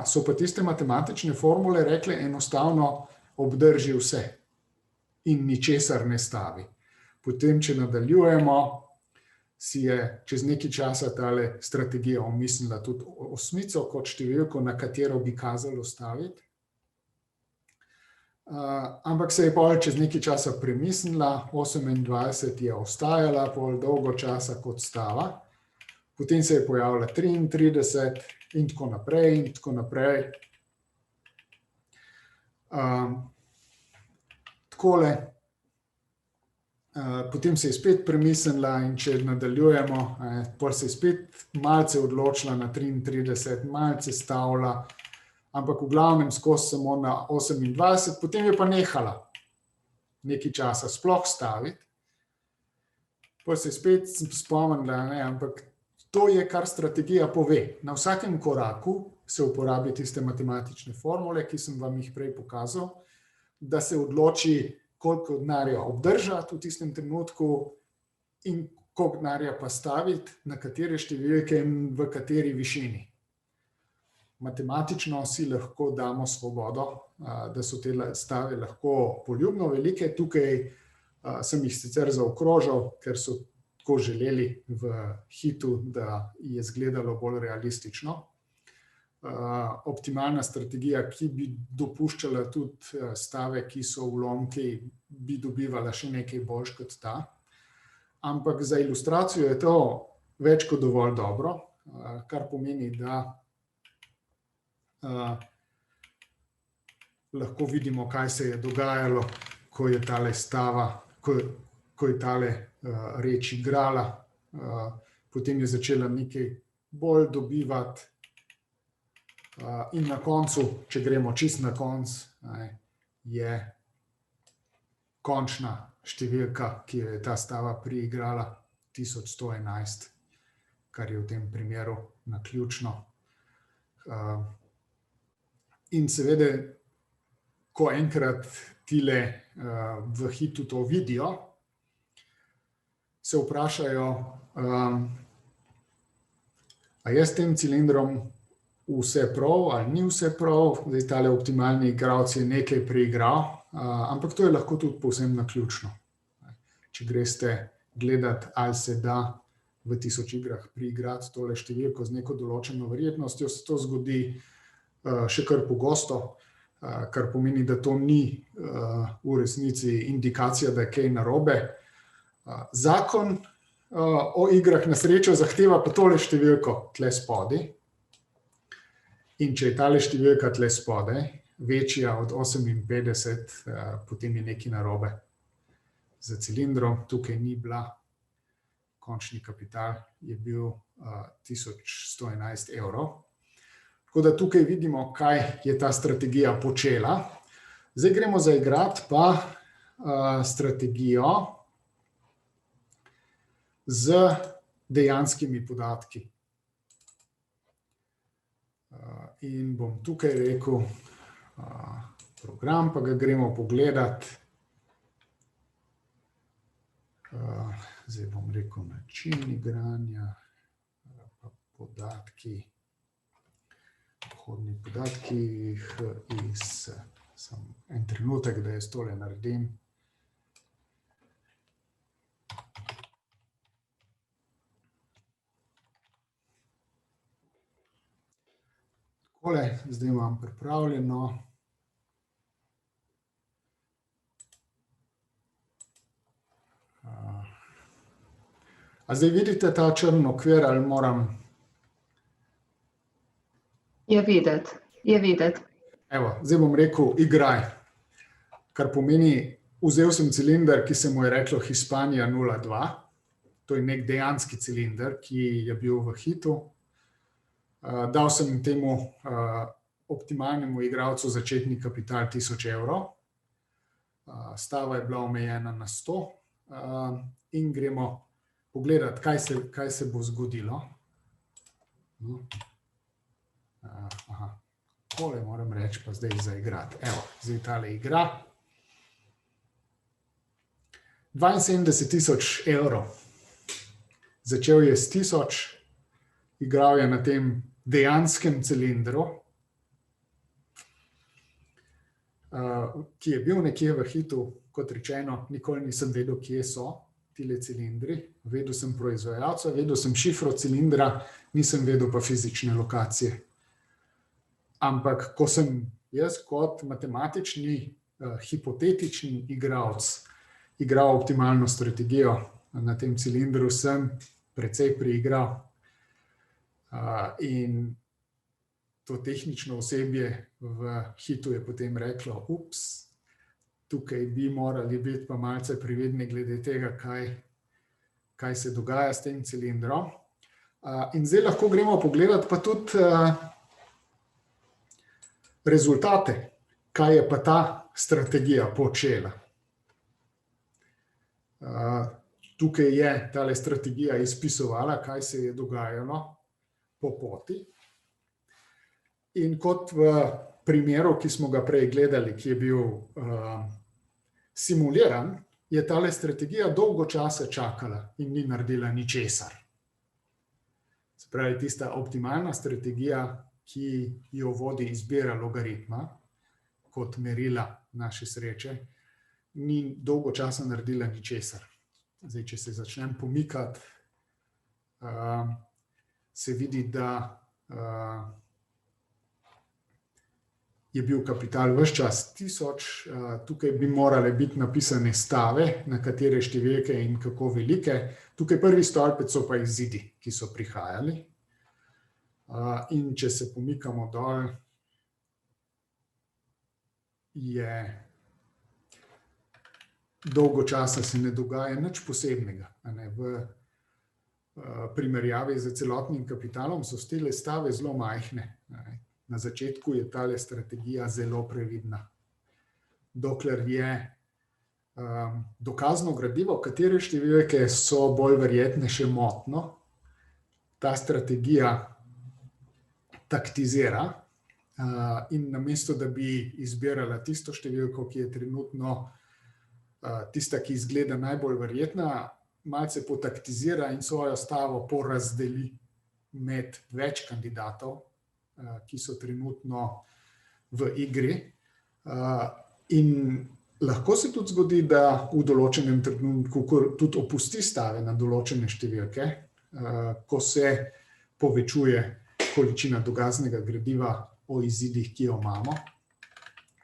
so pa tiste matematične formule rekle enostavno obdrži vse in ničesar ne stavi. Potem, če nadaljujemo, si je čez nekaj časa tale strategija omislila tudi 8 kot številko, na katero bi kazalo staviti. Ampak se je pol čez nekaj časa premislila, 28 je ostajala pol dolgo časa kot stava, potem se je pojavila 33 in tako naprej in tako naprej. Takole, potem se je spet premislila in če nadaljujemo, pol se je spet malce odločila na 33, malce stavila, ampak v glavnem skozi samo na 28, potem je pa nehala nekaj časa sploh staviti. Pol se je spet spomnila, ampak to je, kar strategija pove. Na vsakem koraku se uporabi tiste matematične formule, ki sem vam jih prej pokazal, da se odloči, koliko denarja obdržati v tistem trenutku in koliko denarja pa staviti, na katere številke in v kateri višini. Matematično si lahko damo svobodo, da so te stave lahko poljubno velike. Tukaj sem jih sicer zaokrožil, ker so tako želeli v hitu, da je izgledalo bolj realistično. Optimalna strategija, ki bi dopuščala tudi stave, ki so ulomki, bi dobivala še nekaj boljš kot ta. Ampak za ilustracijo je to več kot dovolj dobro, kar pomeni, da lahko vidimo, kaj se je dogajalo, ko je tale stava, ko je tale reč igrala, potem je začela nekaj bolj dobivati in na koncu, če gremo čisto na konc, je končna številka, ki jo je ta stava priigrala, 1111, kar je v tem primeru naključno. In seveda, ko enkrat tile v hitu to vidijo, se vprašajo, a je s tem cilindrom vse prav ali ni vse prav. Zdaj tale optimalni igralec je nekaj preigral, ampak to je lahko tudi povsem naključno. Če greste gledati, ali se da v 1000 igrah priigrati tole številko z neko določeno verjetnostjo, se to zgodi še kar pogosto, kar pomeni, da to ni v resnici indikacija, da je kaj narobe. Zakon o igrah na srečo zahteva pa tole številko tle spodaj. In če je tale številka tle spodaj večja od 58, potem je nekaj narobe. Za cilindrom tukaj ni bila, končni kapital je bil 1111 evrov. Tako da tukaj vidimo, kaj je ta strategija počela. Zdaj gremo zaigrati pa strategijo z dejanskimi podatki. In bom tukaj rekel program, pa ga gremo pogledati. Zdaj bom rekel način igranja, pa podatki. Vhodni podatki, samo en trenutek, da jaz tole naredim. Takole, zdaj imam pripravljeno. A zdaj vidite ta črn okvir ali moram? Je videti. Evo, zdaj bom rekel igraj, kar pomeni, vzel sem cilinder, ki se mu je reklo Hispanija 02, to je nek dejanski cilinder, ki je bil v hitu. Dal sem temu optimalnemu igralcu začetni kapital 1000 evrov, stava je bila omejena na 100 in gremo pogledati, kaj se bo zgodilo. Tole moram reči, pa zdaj zaigrati. Evo, zdaj tale igra. 72 000 evrov Začel je s 1000, igral je na tem dejanskem cilindru, ki je bil nekje v hitu, kot rečeno, nikoli nisem vedel, kje so tile cilindri. Vedel sem proizvajalca, vedel sem šifro cilindra, nisem vedel pa fizične lokacije. Ampak ko sem jaz kot matematični, hipotetični igralec igral optimalno strategijo na tem cilindru, sem precej preigral. In to tehnično osebje v hitu je potem reklo, ups, tukaj bi morali biti pa malce previdni glede tega, kaj se dogaja s tem cilindrom. In zdaj lahko gremo pogledati pa tudi rezultate, kaj je pa ta strategija počela. Tukaj je tale strategija izpisovala, kaj se je dogajalo po poti. In kot v primeru, ki smo ga prej gledali, ki je bil simuliran, je tale strategija dolgo časa čakala in ni naredila ničesar. Se pravi, tista optimalna strategija, ki jo vodi izbira logaritma kot merila naše sreče, ni dolgo časa naredila ničesar. Zdaj, če se začnem pomikati, se vidi, da je bil kapital ves čas 1000, tukaj bi morale biti napisane stave, na katere številke in kako velike. Tukaj prvi stolpec so pa izidi, ki so prihajali. In če se pomikamo dol, je dolgo časa se ne dogaja nič posebnega. V primerjavi z celotnim kapitalom so stile stave zelo majhne. Na začetku je tale strategija zelo previdna. Dokler je dokazno gradivo, katere številke so bolj verjetne, še motno, ta strategija taktizira in namesto, da bi izbirala tisto številko, ki je trenutno tista, ki izgleda najbolj verjetna, malce potaktizira in svojo stavo porazdeli med več kandidatov, ki so trenutno v igri. In lahko se tudi zgodi, da v določenem trenutku tudi opusti stave na določene številke, ko se povečuje količina dokaznega gradiva o izidih, ki jo imamo.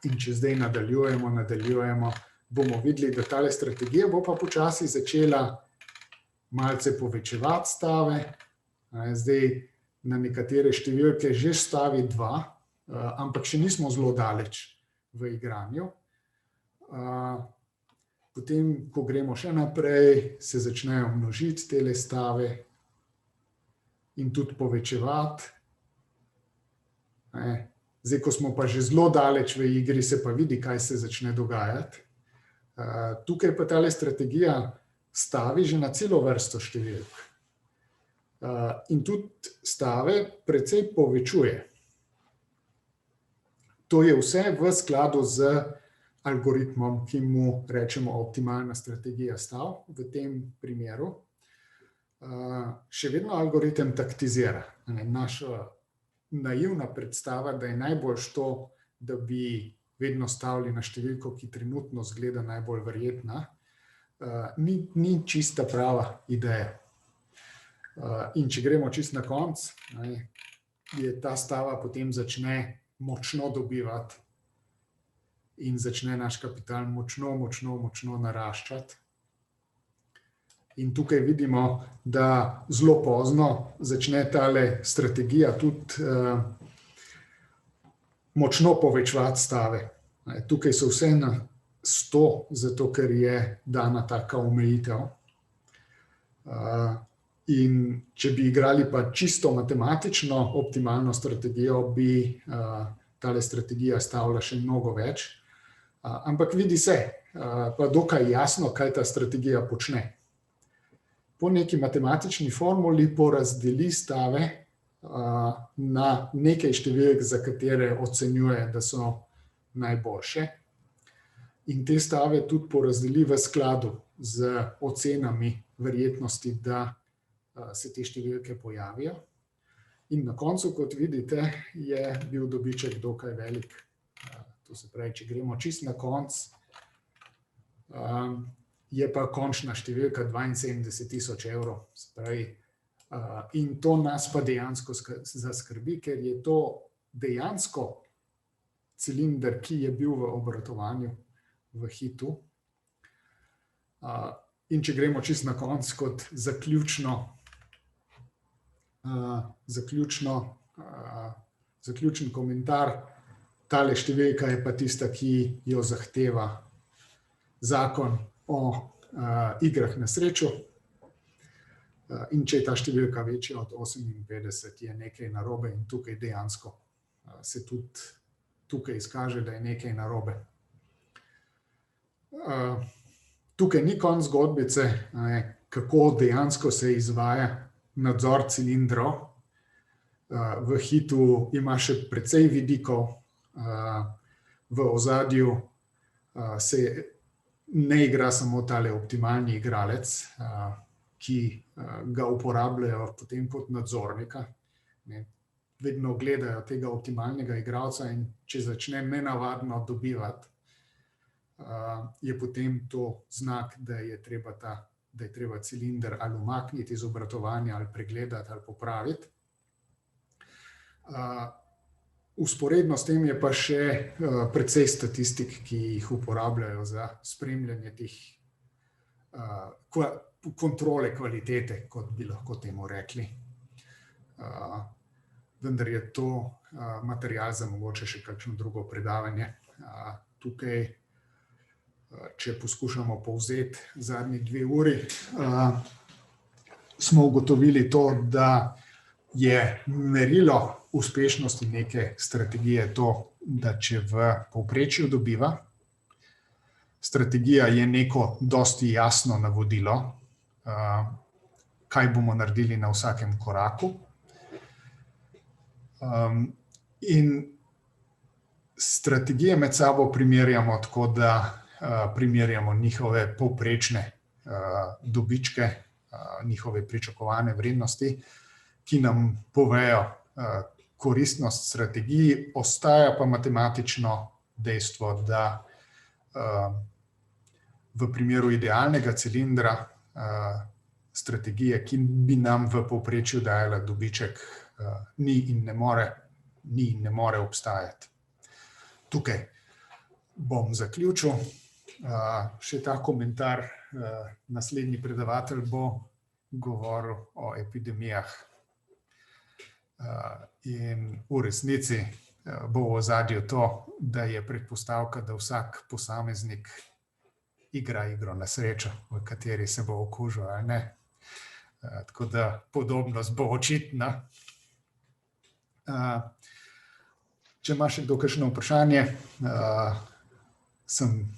In če zdaj nadaljujemo, bomo videli, da tale strategija bo pa počasi začela malce povečevati stave. Zdaj na nekatere številke že stavi 2, ampak še nismo zelo daleč v igranju. Potem, ko gremo še naprej, se začnejo množiti tele stave in tudi povečevati. Zdaj, ko smo pa že zelo daleč v igri, se pa vidi, kaj se začne dogajati. Tukaj pa tale strategija stavi že na celo vrsto številk. In tudi stave precej povečuje. To je vse v skladu z algoritmom, ki mu rečemo optimalna strategija stav v tem primeru. Še vedno algoritem taktizira. Naša naivna predstava, da je najboljše to, da bi vedno stavili na številko, ki trenutno zgleda najbolj verjetna, ni čista prava ideja. In če gremo čist na konc, je ta stava potem začne močno dobivati in začne naš kapital močno naraščati. In tukaj vidimo, da zelo pozno začne tale strategija tudi močno povečevati stave. Tukaj so vse na 100, zato ker je dana taka omejitev. In če bi igrali pa čisto matematično optimalno strategijo, bi tale strategija stavila še mnogo več. Ampak vidi se, pa dokaj jasno, kaj ta strategija počne. Po neki matematični formuli porazdeli stave na nekaj številk, za katere ocenjuje, da so najboljše. In te stave tudi porazdeli v skladu z ocenami verjetnosti, da se te številke pojavijo. In na koncu, kot vidite, je bil dobiček dokaj velik. To se pravi, če gremo čist na konc, je pa končna številka 72.000 evrov. Se pravi, in to nas pa dejansko zaskrbi, ker je to dejansko cilinder, ki je bil v obratovanju v Hitu. In če gremo čist na konc kot zaključen komentar, tale številka je pa tista, ki jo zahteva zakon o igrah na srečo. In če je ta številka večja od 58, je nekaj narobe in tukaj dejansko se tudi tukaj izkaže, da je nekaj narobe. Tukaj ni konc zgodbice, kako dejansko se izvaja nadzor cilindrov. V Hitu ima še precej vidikov, v ozadju se ne igra samo tale optimalni igralec, ki ga uporabljajo potem kot nadzornika. Vedno gledajo tega optimalnega igralca in če začne nenavadno dobivati, je potem to znak, da je treba cilinder ali umakniti iz obratovanja, ali pregledati, ali popraviti. Vzporedno s tem je pa še precej statistik, ki jih uporabljajo za spremljanje teh kontrole kvalitete, kot bi lahko temu rekli. Vendar je to material za mogoče še kakšno drugo predavanje. Tukaj, če poskušamo povzeti zadnji 2 uri, smo ugotovili to, da je merilo uspešnosti neke strategije to, da če v povprečju dobiva, strategija je neko dosti jasno navodilo, kaj bomo naredili na vsakem koraku. In strategije med sabo primerjamo tako, da primerjamo njihove povprečne dobičke, njihove pričakovane vrednosti, ki nam povejo koristnost strategiji, ostaja pa matematično dejstvo, da v primeru idealnega cilindra strategije, ki bi nam v povprečju dajala dobiček, ni in ne more obstajati. Tukaj bom zaključil. Še ta komentar, naslednji predavatelj bo govoril o epidemijah. In v resnici bo v ozadju to, da je predpostavka, da vsak posameznik igra igro na srečo, v kateri se bo okužil ali ne. Tako da podobnost bo očitna. Če ima še kdo kakšno vprašanje, sem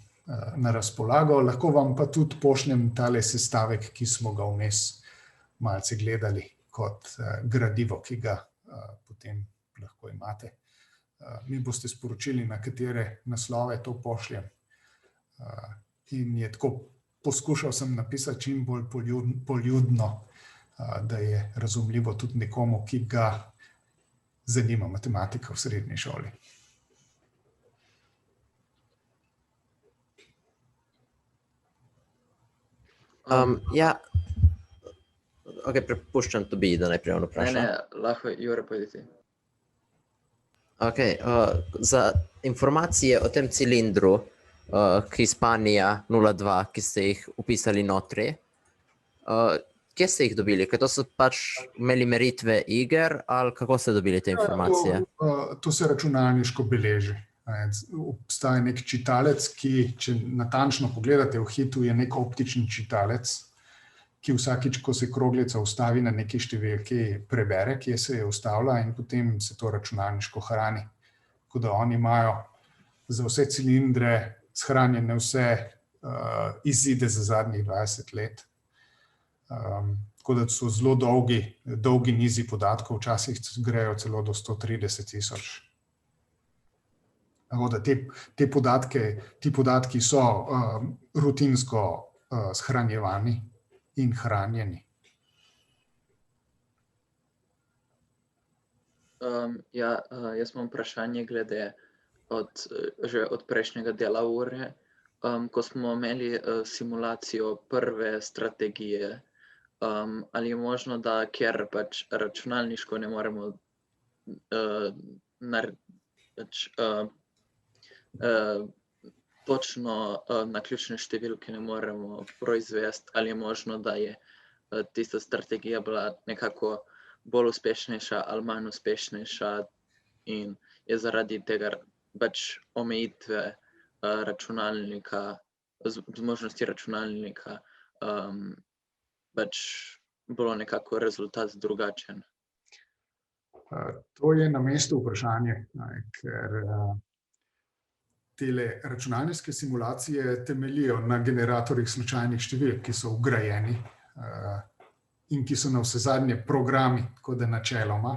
na razpolago. Lahko vam pa tudi pošljem tale sestavek, ki smo ga vmes malce gledali kot gradivo, ki ga potem lahko imate. Mi boste sporočili, na katere naslove to pošljem. In je tako, poskušal sem napisati čim bolj poljudno, da je razumljivo tudi nekomu, ki ga zanima matematika v srednji šoli. Ja, prepuščam Tobi, da najprej on vpraša. Ne, lahko Jure pojdi ti. Za informacije o tem cilindru, Hispanija 02, ki ste jih upisali notri, kje ste jih dobili? Ker to so pač imeli meritve iger, ali kako ste dobili te informacije? To se računalniško beleži. Obstaja nek čitalec, ki, če natančno pogledate v Hitu, je nek optični čitalec, ki vsakič, ko se kroglica ustavi na neki številki, prebere, kje se je ustavila in potem se to računalniško hrani. Tako da oni imajo za vse cilindre shranjene vse izide za zadnjih 20 let. Tako da so zelo dolgi nizi podatkov, včasih grejo celo do 130.000. Ti podatki so rutinsko shranjevani in hranjeni. Jaz imam vprašanje glede že od prejšnjega dela ure, ko smo imeli simulacijo prve strategije, ali je možno, da ker pač računalniško ne moremo točno naključne številke ne moremo proizvesti, ali je možno, da je tista strategija bila nekako bolj uspešnejša ali manj uspešnejša in je zaradi tega pač omejitve računalnika, zmožnosti računalnika pač bilo nekako rezultat drugačen. To je na mestu vprašanje, ker tele računalniške simulacije temeljijo na generatorjih slučajnih številk, ki so vgrajeni in ki so navsezadnje programi, tako da načeloma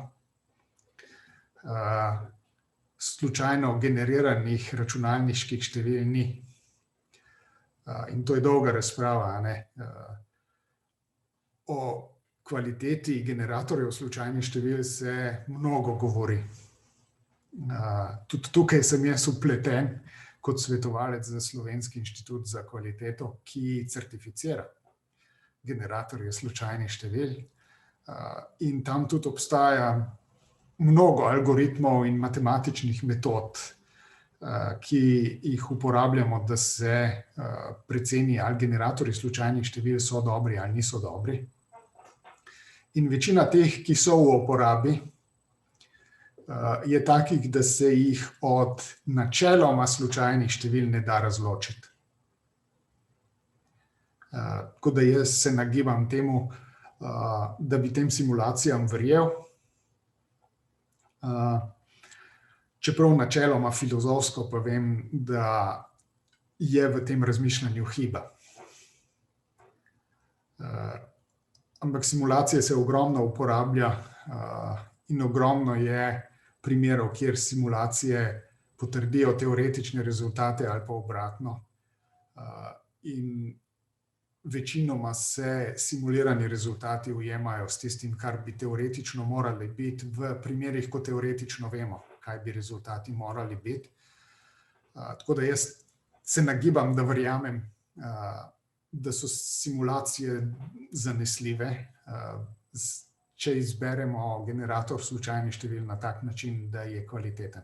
slučajno generiranih računalniških števil ni. In to je dolga razprava, ne? O kvaliteti generatorjev slučajnih števil se mnogo govori. Tudi tukaj sem jaz vpleten kot svetovalec za Slovenski inštitut za kvaliteto, ki certificira generatorje slučajnih števil. In tam tudi obstaja mnogo algoritmov in matematičnih metod, ki jih uporabljamo, da se preceni, ali generatorji slučajnih števil so dobri ali niso dobri. In večina teh, ki so v uporabi, je takih, da se jih od načeloma slučajnih števil ne da razločiti. Tako da jaz se nagibam temu, da bi tem simulacijam verjel. Čeprav načeloma filozofsko pa vem, da je v tem razmišljanju hiba. Ampak simulacije se ogromno uporablja in ogromno je primerov, kjer simulacije potrdijo teoretične rezultate ali pa obratno. In večinoma se simulirani rezultati ujemajo s tistim, kar bi teoretično morali biti v primerih, ko teoretično vemo, kaj bi rezultati morali biti. Tako da jaz se nagibam, da verjamem, da so simulacije zanesljive, če izberemo generator slučajnih števil na tak način, da je kvaliteten.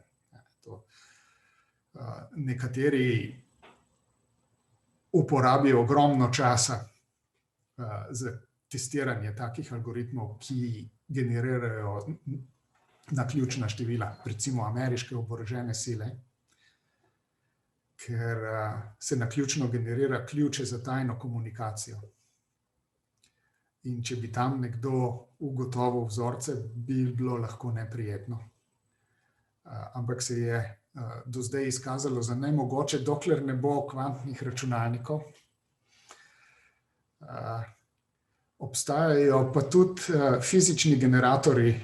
Nekateri uporabijo ogromno časa za testiranje takih algoritmov, ki generirajo naključna števila, recimo ameriške oborožene sile, ker se naključno generira ključe za tajno komunikacijo. In če bi tam nekdo ugotovil vzorce, bi bilo lahko neprijetno. Ampak se je do zdaj izkazalo za nemogoče, dokler ne bo kvantnih računalnikov. Obstajajo pa tudi fizični generatorji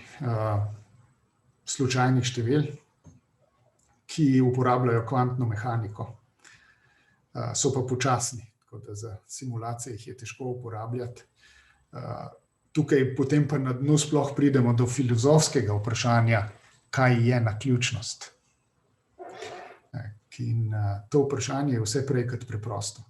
slučajnih števil, ki uporabljajo kvantno mehaniko. So pa počasni, tako da za simulacije jih je težko uporabljati. Tukaj potem pa na dnu sploh pridemo do filozofskega vprašanja, kaj je naključnost. In to vprašanje je vse prej kot preprosto.